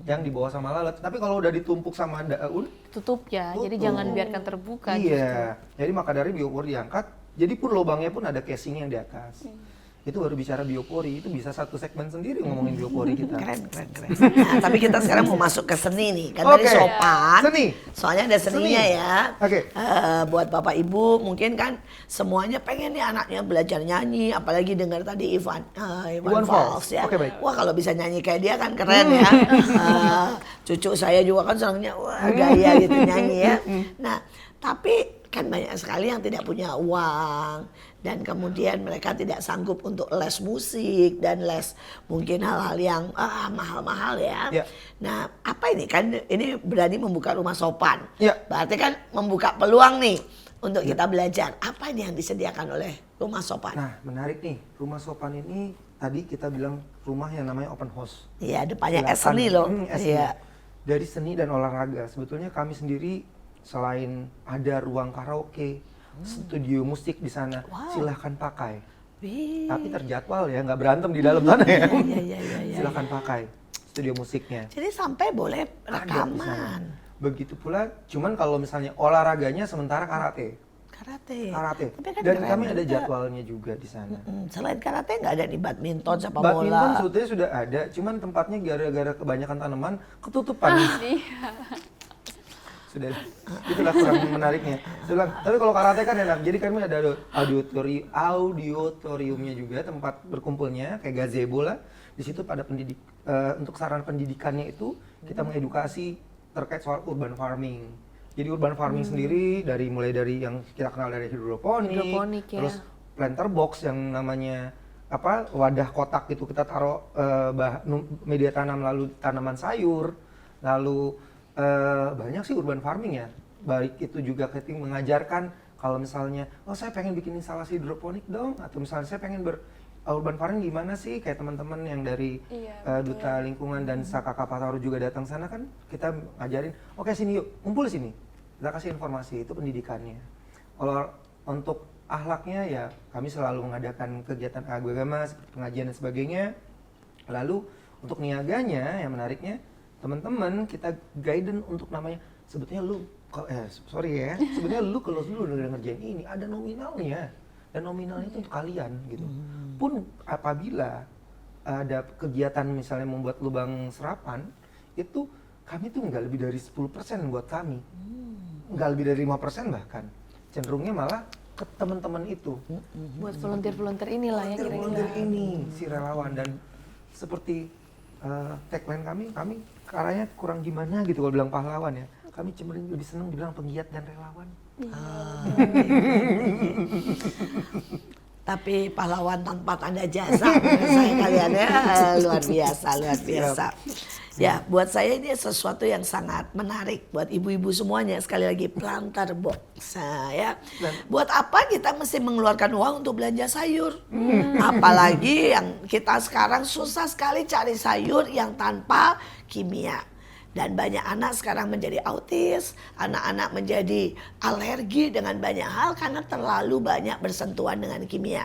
yang dibawa sama lalat. Tapi kalau udah ditumpuk sama daun, Tutup ya, jadi tutup. jangan biarkan terbuka. Iya, jadi maka dari biopori diangkat, jadi pun lubangnya pun ada casing yang di atas. Itu baru bicara biopori, itu bisa satu segmen sendiri ngomongin biopori kita. Keren. Nah, tapi kita sekarang mau masuk ke seni nih. Kan tadi Oke. sopan. Seni. Soalnya ada seninya Seni. ya. Oke. Buat Bapak Ibu mungkin kan semuanya pengen nih anaknya belajar nyanyi, apalagi dengar tadi Iwan Iwan Fals Fals. ya. Oke, baik. Wah, kalau bisa nyanyi kayak dia kan keren ya. Cucu saya juga kan senangnya wah gaya gitu nyanyi ya. Nah, tapi kan banyak sekali yang tidak punya uang dan kemudian mereka tidak sanggup untuk les musik dan les mungkin hal-hal yang mahal-mahal ya. Ya. Nah, apa ini kan ini berani membuka rumah sopan. Ya. Berarti kan membuka peluang nih untuk kita belajar. Apa ini yang disediakan oleh rumah sopan? Nah, menarik nih, rumah sopan ini tadi kita bilang rumah yang namanya open house. Iya, depannya Silakan. seni loh. Seni. Iya. Dari seni dan olahraga, sebetulnya kami sendiri selain ada ruang karaoke, studio musik di sana, silahkan pakai. Wih. Tapi terjadwal ya, nggak berantem di dalam sana ya. Iya. Silahkan pakai studio musiknya. Jadi sampai boleh Ada di sana. rekaman. Begitu pula, cuman kalau misalnya olahraganya sementara karate. Karate. Tapi kan Dan keren kami ada juga. jadwalnya juga di sana. Selain karate nggak ada nih badminton, sepak Badminton bola. sebetulnya sudah ada, cuman tempatnya gara-gara kebanyakan tanaman ketutupan. Sudah, itulah kurang menariknya. Tapi kalau karate kan enak, jadi kami ada auditoriumnya juga, tempat berkumpulnya, kayak gazebo lah. Di situ pada untuk sarana pendidikannya itu, kita mengedukasi terkait soal urban farming. Jadi urban farming sendiri, mulai dari yang kita kenal dari Hidroponik, ya. terus planter box yang namanya wadah kotak itu kita taruh media tanam, lalu tanaman sayur, lalu banyak sih urban farming ya. Baik itu juga ketika mengajarkan kalau misalnya saya pengen bikin instalasi hidroponik dong, atau misalnya saya pengen urban farming gimana sih, kayak teman-teman yang dari Duta Lingkungan dan Sakaka Pataru juga datang sana kan, kita ngajarin oke sini yuk kumpul sini, kita kasih informasi, itu pendidikannya. Kalau untuk akhlaknya ya kami selalu mengadakan kegiatan agama seperti pengajian dan sebagainya. Lalu untuk niaganya yang menariknya, teman-teman kita guidance untuk namanya, sebetulnya sebetulnya lu kalau lu udah ngerjain ini ada nominalnya, dan nominalnya itu untuk kalian gitu. Pun apabila ada kegiatan misalnya membuat lubang serapan, itu kami tuh nggak lebih dari 10% buat kami, nggak lebih dari 5% bahkan, cenderungnya malah ke teman-teman itu. Buat volunteer inilah ya kira-kira. Volunteer ini si relawan, dan seperti tagline kami caranya kurang gimana gitu kalau bilang pahlawan ya. Kami cenderung lebih senang dibilang penggiat dan relawan. Tapi pahlawan tanpa tanda jasa menurut saya kalian ya luar biasa. Ya, buat saya ini sesuatu yang sangat menarik buat ibu-ibu semuanya. Sekali lagi, planter box. Nah, ya. Buat apa kita mesti mengeluarkan uang untuk belanja sayur? Apalagi yang kita sekarang susah sekali cari sayur yang tanpa kimia. Dan banyak anak sekarang menjadi autis, anak-anak menjadi alergi dengan banyak hal karena terlalu banyak bersentuhan dengan kimia.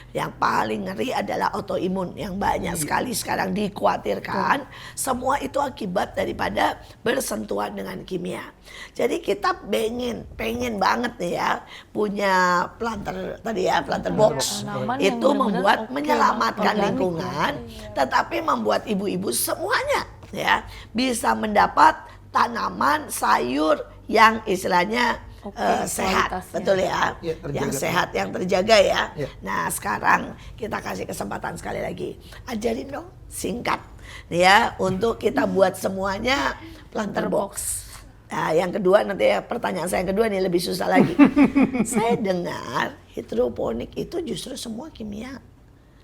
Yang paling ngeri adalah autoimun yang banyak sekali sekarang dikhawatirkan. Semua itu akibat daripada bersentuhan dengan kimia. Jadi kita pengen banget nih ya punya planter tadi ya, planter box. Tanaman yang Itu benar-benar membuat menyelamatkan organik lingkungan, tetapi membuat ibu-ibu semuanya ya bisa mendapat tanaman sayur yang istilahnya sehat, kualitasnya. betul ya, Ya, terjaga. yang sehat, yang terjaga ya. Ya. Nah sekarang kita kasih kesempatan sekali lagi, ajarin dong singkat nih ya untuk kita buat semuanya planter box. Nah, yang kedua nanti ya, pertanyaan saya yang kedua nih lebih susah lagi. Saya dengar hidroponik itu justru semua kimia.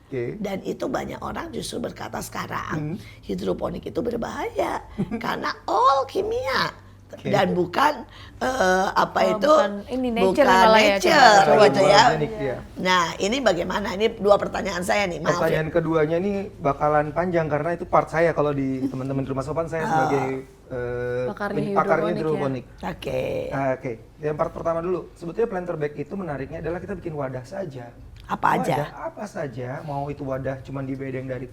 Oke. Dan itu banyak orang justru berkata sekarang hidroponik itu berbahaya karena all kimia dan bukan bukan ini nature bukan malah ya, nature coba gitu ya. Organik dia. Nah ini bagaimana? Ini dua pertanyaan saya nih, maaf ya. Pertanyaan keduanya ini bakalan panjang karena itu part saya kalau di teman-teman di rumah sopan, saya sebagai Pakarnya pakarnya hidroponik hidroponik. Oke. Oke, yang part pertama dulu. Sebetulnya planter bag itu menariknya adalah kita bikin wadah saja. Apa aja? Wadah apa saja, mau itu wadah cuman di bedeng dari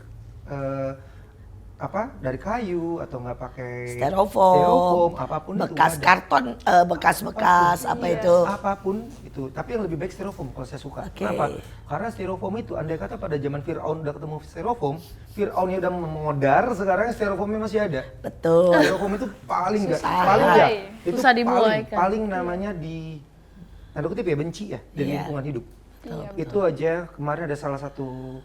dari kayu atau nggak pakai Styrofoam, apapun bekas itu ada. karton, bekas-bekas apa itu. Apapun itu, tapi yang lebih baik styrofoam kalau saya suka. Oke. Kenapa? Karena styrofoam itu andai kata pada zaman Fir'aun udah ketemu styrofoam, Fir'aunnya udah memodar, sekarang styrofoamnya masih ada. Betul. Styrofoam itu paling nggak, Susah. paling ya, itu Susah dimulai, kan? paling namanya di tanda kutip ya benci ya dari Iya. lingkungan hidup. Iya, Itu aja kemarin ada salah satu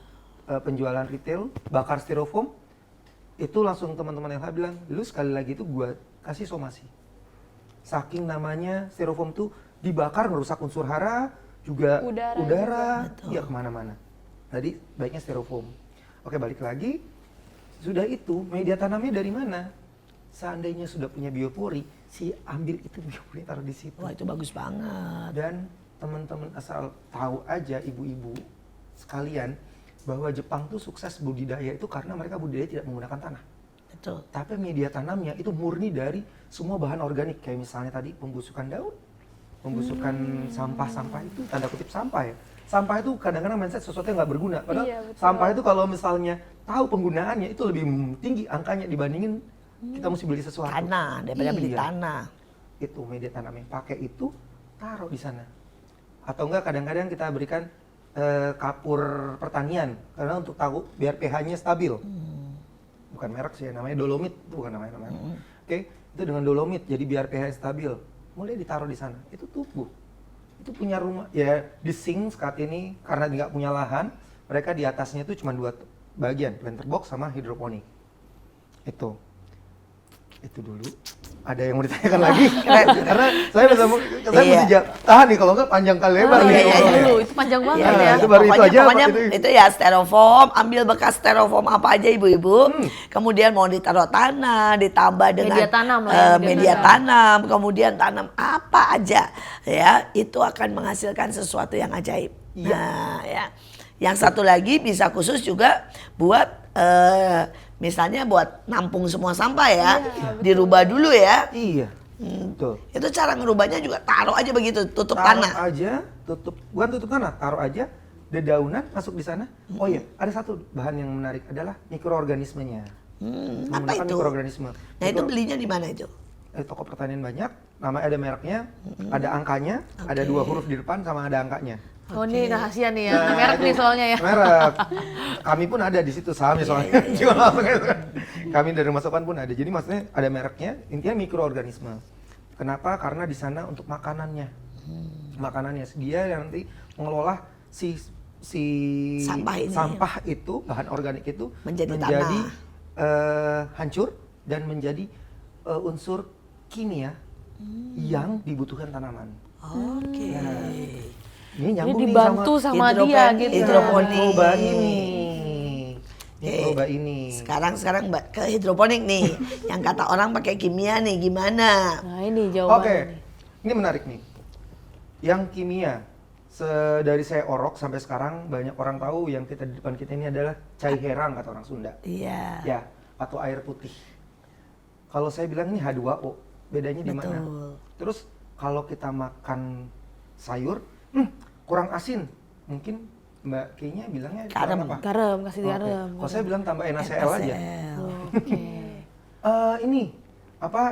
penjualan retail bakar styrofoam, itu langsung teman-teman LH bilang, lu sekali lagi itu gua kasih somasi. Saking namanya styrofoam tuh dibakar ngerusak unsur hara, juga udara ya kemana-mana. Tadi baiknya styrofoam. Oke, balik lagi. Sudah itu media tanamnya dari mana? Seandainya sudah punya biopori, si ambil itu biopori taruh di situ. Wah, itu bagus banget. Dan teman-teman asal tahu aja ibu-ibu sekalian bahwa Jepang tuh sukses budidaya itu karena mereka budidaya tidak menggunakan tanah. Betul. Tapi media tanamnya itu murni dari semua bahan organik, kayak misalnya tadi pembusukan daun, pembusukan sampah-sampah itu tanda kutip sampah ya. Sampah itu kadang-kadang mindset sesuatu yang nggak berguna. Padahal Iya, betul. sampah itu kalau misalnya tahu penggunaannya itu lebih tinggi angkanya dibandingin kita mesti beli sesuatu. Tanah, daripada beli Iya. tanah. Itu media tanam yang pakai itu taruh di sana. Atau enggak kadang-kadang kita berikan kapur pertanian karena untuk tahu biar pH-nya stabil. Bukan merek sih, namanya dolomit, itu bukan namanya. Oke, itu dengan dolomit jadi biar pH stabil. Mulai ditaruh di sana, itu tumbuh. Itu punya rumah ya di sink saat ini karena nggak punya lahan, mereka di atasnya itu cuma 2 bagian, planter box sama hidroponik. Itu dulu. Ada yang mau ditanyakan lagi? Karena saya mesti tahan nih kalau nggak panjang kali lebar nih. iya, iya. Dulu itu panjang banget Iya, ya. iya. itu baru itu aja, Pokoknya itu- itu ya styrofoam, ambil bekas styrofoam apa aja ibu-ibu. Kemudian mau ditaruh tanah, ditambah dengan Media tanam lah ya, media tanam, kemudian tanam apa aja ya, itu akan menghasilkan sesuatu yang ajaib. Nah, ya. Yang satu lagi bisa khusus juga buat misalnya buat nampung semua sampah ya. Dirubah dulu ya. Iya. Betul. Itu cara ngerubahnya juga taruh aja begitu, tutup Taruh tanah. aja, bukan tutup tanah, taruh aja, dedaunan masuk di sana. Oh iya, ada satu bahan yang menarik adalah mikroorganismenya. Apa Menggunakan itu? mikroorganisme. Nah, itu belinya di mana itu? Toko pertanian banyak, ada mereknya, ada angkanya, ada 2 huruf di depan sama ada angkanya. Oh ini rahasia nih ya, Nah, merek itu nih soalnya ya. Merek. Kami pun ada di situ sahamnya soalnya. Jual langsung gitu kan. Kami dari masukan pun ada. Jadi maksudnya ada mereknya, intinya mikroorganisme. Kenapa? Karena di sana untuk makanannya. Makanannya dia yang nanti mengelola si Sampah ini. itu, bahan organik itu Menjadi hancur dan menjadi unsur kimia yang dibutuhkan tanaman. Oke. Nah, ini Jadi nyambung nih dibantu sama dia gitu. hidroponik. mikroba ini. Mikroba ini. Sekarang ke hidroponik nih. Yang kata orang pakai kimia nih, gimana? Nah ini Oke, jawabannya. ini menarik nih. Yang kimia, dari saya orok sampai sekarang banyak orang tahu yang kita di depan kita ini adalah cai herang kata orang Sunda. Iya. Ya, atau air putih. Kalau saya bilang ini H2O, bedanya di mana? Betul. Terus kalau kita makan sayur, kurang asin, mungkin Mbak kayaknya bilangnya Garam. kurang apa? Garam, kasih Oke. garam. Kalau saya bilang tambah NaCl aja. Oke. Ini apa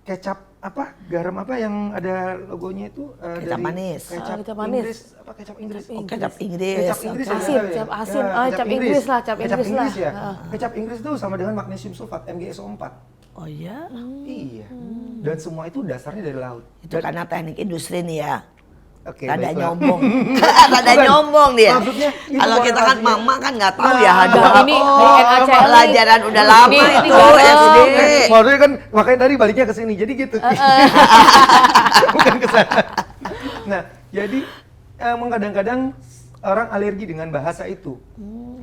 kecap apa garam apa yang ada logonya itu Kecap manis. Kecap Kecap manis. Inggris apa kecap Inggris? Oh, kecap Inggris. Kecap Inggris Oke. ya, Asin, ya. kecap asin. Ya, Oh, cap Inggris lah, cap Kecap Inggris lah. Inggris ya. Heeh. Kecap Inggris itu sama dengan magnesium sulfat MgSO4. Oh iya? Iya. Dan semua itu dasarnya dari laut. Itu karena teknik industri nih ya. Oke, Rada baiklah. nyombong. Rada Bukan. nyombong dia. Maksudnya, itu Kalau kita kan korelasinya. mama kan nggak tahu Nah, ya Nah, ini NaCl. pelajaran udah lama Ini itu garam. SD. Maksudnya kan makanya tadi baliknya ke sini. Jadi gitu. Bukan ke sana. Nah, jadi emang kadang-kadang orang alergi dengan bahasa itu.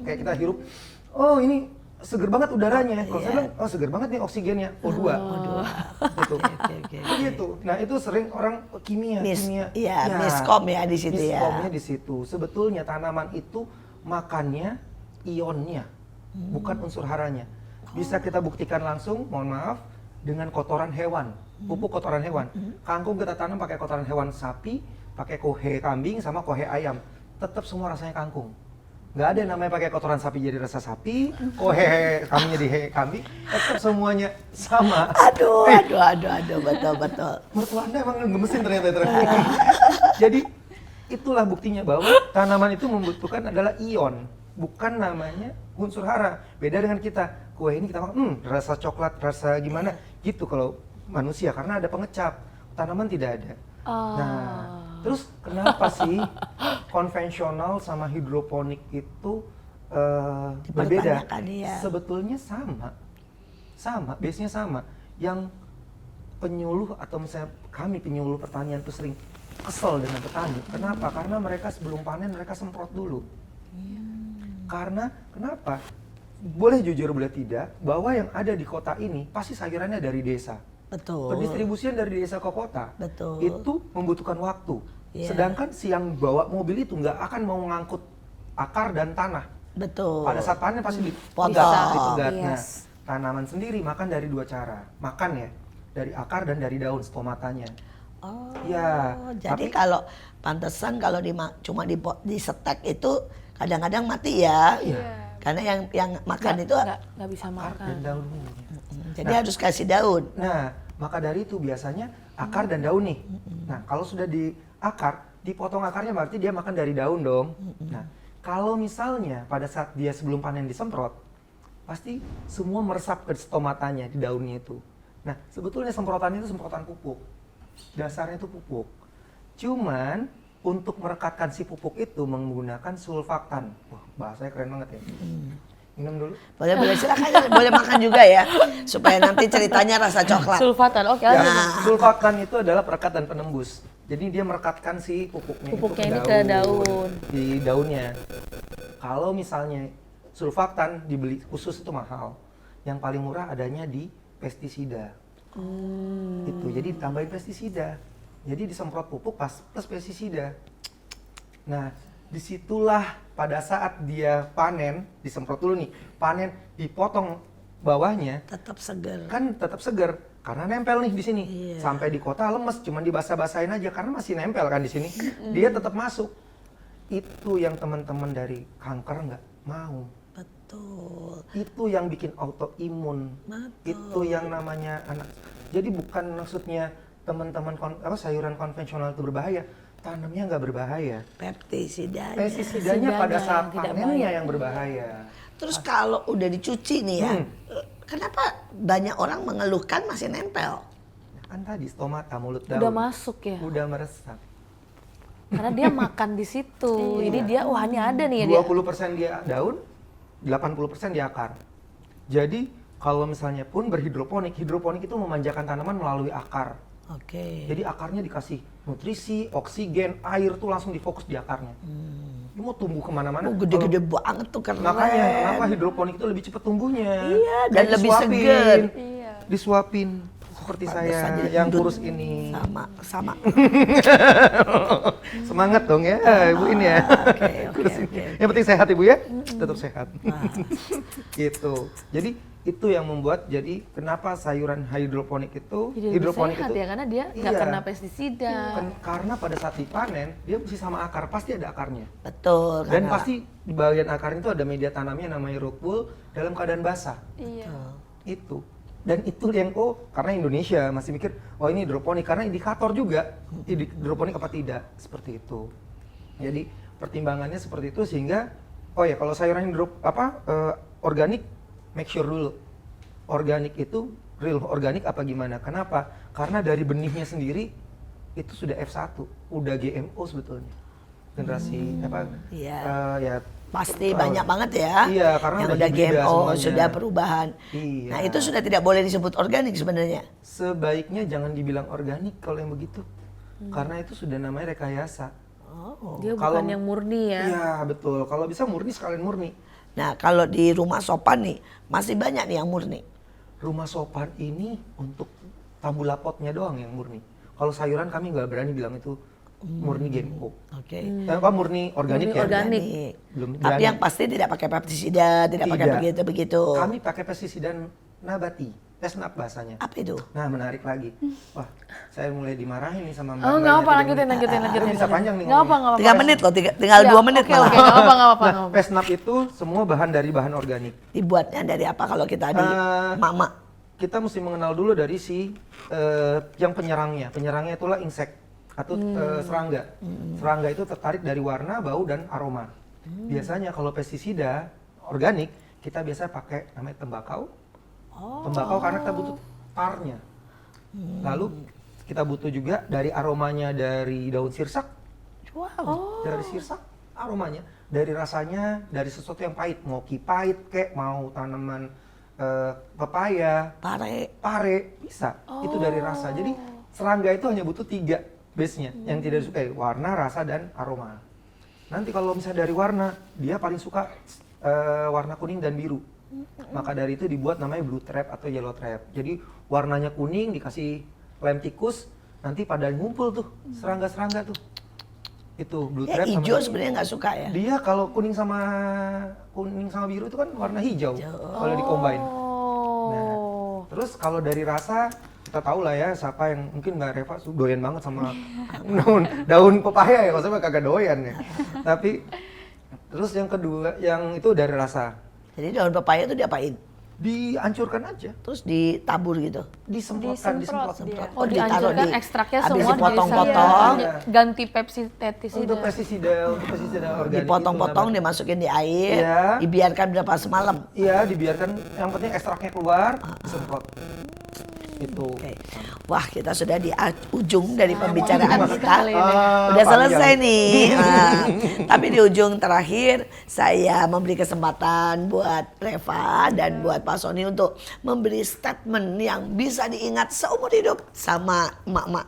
Kayak kita hirup, oh ini seger banget udaranya. Kalau saya bilang, oh seger banget nih oksigennya, O2. Gitu. Oke. Begitu. Nah, itu sering orang kimia. Iya, miskom ya di situ ya. Miskomnya di situ. Sebetulnya tanaman itu makannya ionnya, bukan unsur haranya. Bisa kita buktikan langsung, mohon maaf, dengan kotoran hewan, pupuk kotoran hewan. Kangkung kita tanam pakai kotoran hewan sapi, pakai kohe kambing sama kohe ayam. Tetap semua rasanya kangkung. Nggak ada yang namanya pakai kotoran sapi jadi rasa sapi, hehe kambing jadi hehe kambing, tetap semuanya sama. Aduh, betul. Mertua Anda emang gemesin ternyata. Jadi itulah buktinya bahwa tanaman itu membutuhkan adalah ion, bukan namanya unsur hara. Beda dengan kita, kue ini kita makan, rasa coklat, rasa gimana, gitu kalau manusia karena ada pengecap, tanaman tidak ada. Nah, terus kenapa sih konvensional sama hidroponik itu berbeda? Dipertanyakan, iya. Sebetulnya sama, base-nya sama. Yang penyuluh atau misalnya kami penyuluh pertanian itu sering kesel dengan petani. Kenapa? Karena mereka sebelum panen mereka semprot dulu. Karena kenapa? Boleh jujur boleh tidak, bahwa yang ada di kota ini pasti sayurannya dari desa. Betul. Pendistribusian dari desa ke kota Betul. itu membutuhkan waktu. Iya. Sedangkan si yang bawa mobil itu nggak akan mau ngangkut akar dan tanah. Betul. Pada saat panen pasti Potong. dipegat. Nah, Yes. tanaman sendiri makan dari 2 cara. Makan ya, dari akar dan dari daun stomatanya. Oh, Ya, jadi tapi- kalau pantesan kalau cuma di setek itu kadang-kadang mati ya. Iya. Karena yang makan itu nggak bisa Akar makan. dan daunnya. jadi harus kasih daun. Nah, maka dari itu biasanya akar dan daun nih. Nah, kalau sudah di akar, dipotong akarnya berarti dia makan dari daun dong. Nah, kalau misalnya pada saat dia sebelum panen disemprot, pasti semua meresap ke stomatanya di daunnya itu. Nah, sebetulnya semprotan itu semprotan pupuk. Dasarnya itu pupuk. Cuman untuk merekatkan si pupuk itu menggunakan sulfaktan. Wah, bahasanya keren banget ya. Minum dulu. Boleh silakan, boleh makan juga ya, supaya nanti ceritanya rasa coklat. Sulfatan, oke. Ya, lanjut. sulfaktan itu adalah perekat dan penembus. Jadi dia merekatkan si pupuknya, Pupuknya itu ini ke daun. Di daunnya. Kalau misalnya sulfaktan dibeli khusus itu mahal. Yang paling murah adanya di pestisida. Itu, jadi ditambahin pestisida. Jadi disemprot pupuk plus pestisida. Nah, disitulah pada saat dia panen, disemprot dulu nih, panen, dipotong bawahnya, Tetap seger. kan tetap segar karena nempel nih di sini. Iya. Sampai di kota lemes, cuman dibasah-basahin aja karena masih nempel kan di sini. Dia tetap masuk. Itu yang teman-teman dari kanker nggak mau. Betul. Itu yang bikin autoimun. Betul. Itu yang namanya anak. Jadi bukan maksudnya teman-teman sayuran konvensional itu berbahaya. Tanamnya nggak berbahaya. Pestisidanya. Pestisidanya pada saat yang tidak panennya yang berbahaya. Terus kalau udah dicuci nih ya, kenapa banyak orang mengeluhkan masih nempel? Kan tadi stomata, mulut daun. Udah masuk ya. Udah meresap. Karena dia makan di situ. Jadi dia wah ini ada nih ya dia. 20% dia daun, 80% di akar. Jadi kalau misalnya pun berhidroponik, hidroponik itu memanjakan tanaman melalui akar. Oke. Jadi akarnya dikasih nutrisi, oksigen, air tuh langsung difokus di akarnya. Dia mau tumbuh kemana-mana. Oh, gede-gede banget tuh keren. Makanya kenapa hidroponik itu lebih cepat tumbuhnya. Iya, dan Kayak lebih disuapin. seger. Iya. Disuapin seperti Pantes saya aja yang gendut. kurus ini. Sama. Semangat dong ya, Ibu ini ya. Oke. Yang penting sehat Ibu ya, tetap sehat. Gitu. Jadi itu yang membuat jadi kenapa sayuran hidroponik itu Jadi lebih sehat ya karena dia nggak Iya. kena pestisida. Karena pada saat dipanen dia mesti sama akar, pasti ada akarnya. Betul. Dan karena- pasti di bagian akarnya itu ada media tanamnya namanya root wool dalam keadaan basah. Iya. Itu. Dan itu yang karena Indonesia masih mikir oh ini hidroponik karena indikator juga hidroponik apa tidak seperti itu. Jadi pertimbangannya seperti itu sehingga oh ya kalau sayuran organik make sure dulu organik itu real organik apa gimana. Kenapa? Karena dari benihnya sendiri itu sudah F1, udah GMO sebetulnya. Generasi Iya. ya Pasti banyak banget ya. Iya, karena yang udah udah hibrida GMO, semuanya. sudah perubahan. Iya. Nah, itu sudah tidak boleh disebut organik sebenarnya. Sebaiknya jangan dibilang organik kalau yang begitu. Karena itu sudah namanya rekayasa. Oh. Dia Kalau- bukan yang murni ya. Iya, betul. Kalau bisa murni sekalian murni. Nah, kalau di rumah sopan nih, masih banyak nih yang murni. Rumah sopan ini untuk tabula potnya doang yang murni. Kalau sayuran kami nggak berani bilang itu murni GMO. Oke. Murni organik Murni ya. organik. Belum Tapi berani. yang pasti tidak pakai pestisida, tidak pakai Tidak. begitu-begitu. Kami pakai pestisida nabati. Pesnap bahasanya. Apa itu? Nah, menarik lagi. Wah, saya mulai dimarahin nih sama Mbak. Oh, nggak Mbaknya apa, 3 lanjutin, menit. Bisa panjang nih Nggak apa, ngomongnya. nggak apa. 3 menit loh, tinggal 2 menit Oke, malah. oke, nggak apa, nggak apa. Nah, Pesnap itu semua bahan dari bahan organik. Dibuatnya dari apa kalau kita di mama? Kita mesti mengenal dulu dari yang penyerangnya. Penyerangnya itulah insek atau serangga. Serangga itu tertarik dari warna, bau, dan aroma. Biasanya kalau pestisida organik, kita biasa pakai namanya tembakau. Tembakau karena kita butuh parnya. Lalu kita butuh juga dari aromanya dari daun sirsak. Wow. Dari sirsak aromanya, dari rasanya, dari sesuatu yang pahit. Mau pahit kek, mau tanaman pepaya, pare, bisa. Itu dari rasa. Jadi serangga itu hanya butuh 3 base-nya yang tidak disukai, warna, rasa, dan aroma. Nanti kalau misalnya dari warna, dia paling suka warna kuning dan biru. Maka dari itu dibuat namanya blue trap atau yellow trap. Jadi warnanya kuning dikasih lem tikus, nanti pada ngumpul tuh serangga-serangga tuh. Itu blue trap sama Hijau sebenarnya nggak suka ya? dia kalau kuning sama biru itu kan warna hijau kalau di-combine. Nah, terus kalau dari rasa kita tahu lah ya siapa yang mungkin Mbak Reva doyan banget sama daun pepaya ya, kalau saya kagak doyan ya. Tapi terus yang kedua yang itu dari rasa. Jadi daun pepaya itu diapain? Dihancurkan aja, Terus ditabur gitu? disemprotkan, Disemprot disemprot. dia. Oh, ditaruh dihancurkan di- ekstraknya habis semua dipotong-potong. ganti pestisida. Untuk pestisida organik Dipotong-potong, itu namanya. dimasukin di air, Iya. dibiarkan berapa semalam? Iya, dibiarkan, yang penting ekstraknya keluar, disemprot. Itu. Oke. Wah, kita sudah di ujung dari pembicaraan kita. sekali ini. Udah panjang. selesai nih. Tapi di ujung terakhir saya memberi kesempatan buat Reva dan buat Pak Sony untuk memberi statement yang bisa diingat seumur hidup sama emak-emak,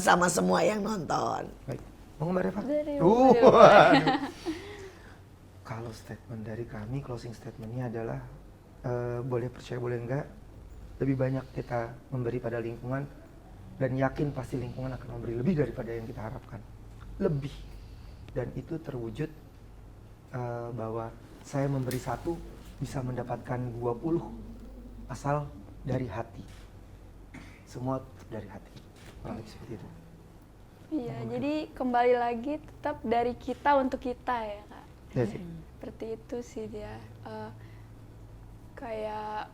sama semua yang nonton. Baik, mau Mbak Reva? Dari Waduh. Kalau statement dari kami, closing statementnya adalah boleh percaya boleh enggak, lebih banyak kita memberi pada lingkungan dan yakin pasti lingkungan akan memberi lebih daripada yang kita harapkan. Lebih. Dan itu terwujud bahwa saya memberi 1 bisa mendapatkan 20 asal dari hati. Semua dari hati. Kurang lebih seperti itu. Iya, jadi kembali lagi tetap dari kita untuk kita ya Kak. Ya sih. Seperti itu sih dia. Kayak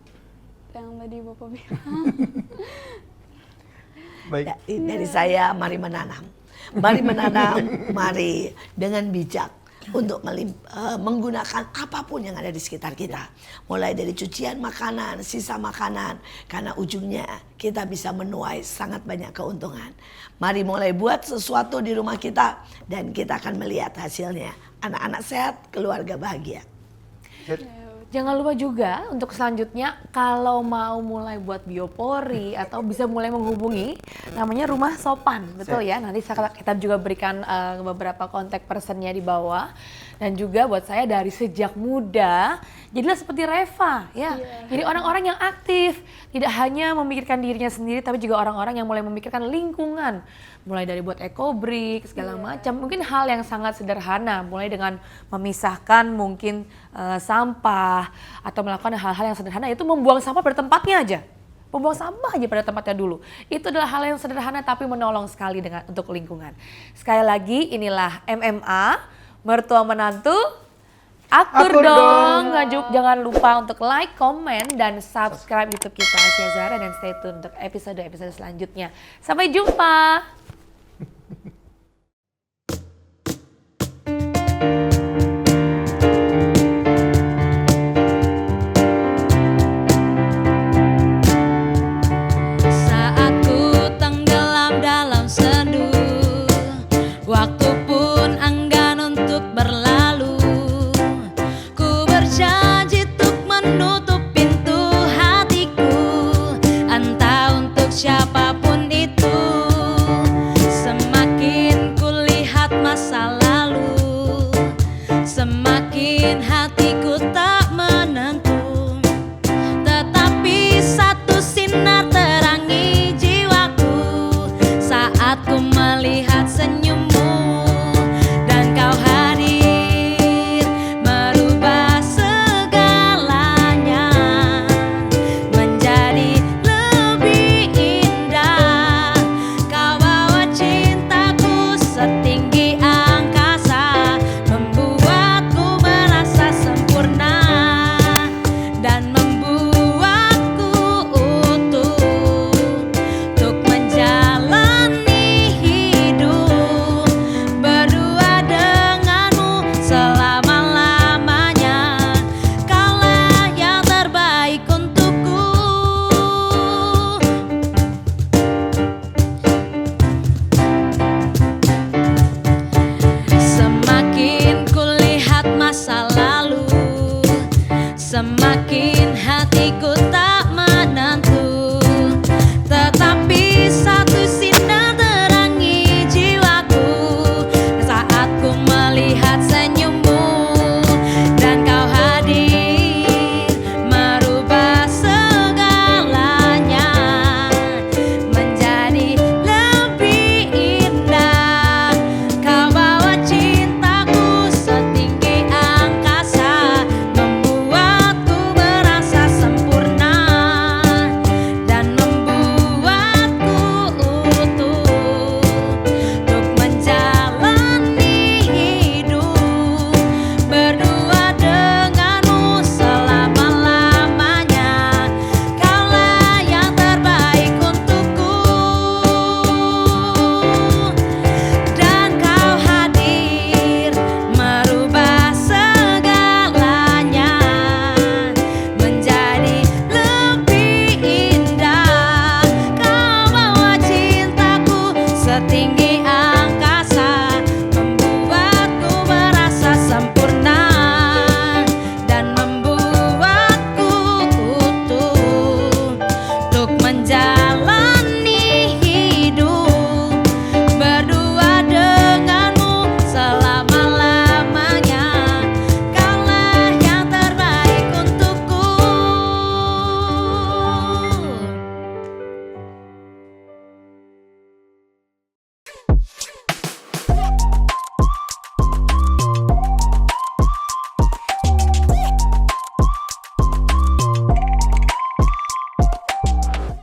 yang tadi Bapak bilang. Baik. Dari saya, mari menanam. Mari menanam, mari dengan bijak untuk menggunakan apapun yang ada di sekitar kita. Mulai dari cucian makanan, sisa makanan. Karena ujungnya kita bisa menuai sangat banyak keuntungan. Mari mulai buat sesuatu di rumah kita dan kita akan melihat hasilnya. Anak-anak sehat, keluarga bahagia. Jangan lupa juga untuk selanjutnya kalau mau mulai buat biopori atau bisa mulai menghubungi namanya Rumah Sopan, betul ya? Nanti kita juga berikan beberapa kontak personnya di bawah. Dan juga buat saya dari sejak muda jadilah seperti Reva ya. Jadi orang-orang yang aktif, tidak hanya memikirkan dirinya sendiri tapi juga orang-orang yang mulai memikirkan lingkungan. Mulai dari buat ekobrik segala macam, mungkin hal yang sangat sederhana, mulai dengan memisahkan mungkin sampah atau melakukan hal-hal yang sederhana, itu membuang sampah pada tempatnya aja. Membuang sampah aja pada tempatnya dulu. Itu adalah hal yang sederhana tapi menolong sekali untuk lingkungan. Sekali lagi inilah MMA, mertua menantu, akur dong. Jangan lupa untuk like, komen, dan subscribe YouTube kita Asia Zahra dan stay tune untuk episode-episode selanjutnya. Sampai jumpa.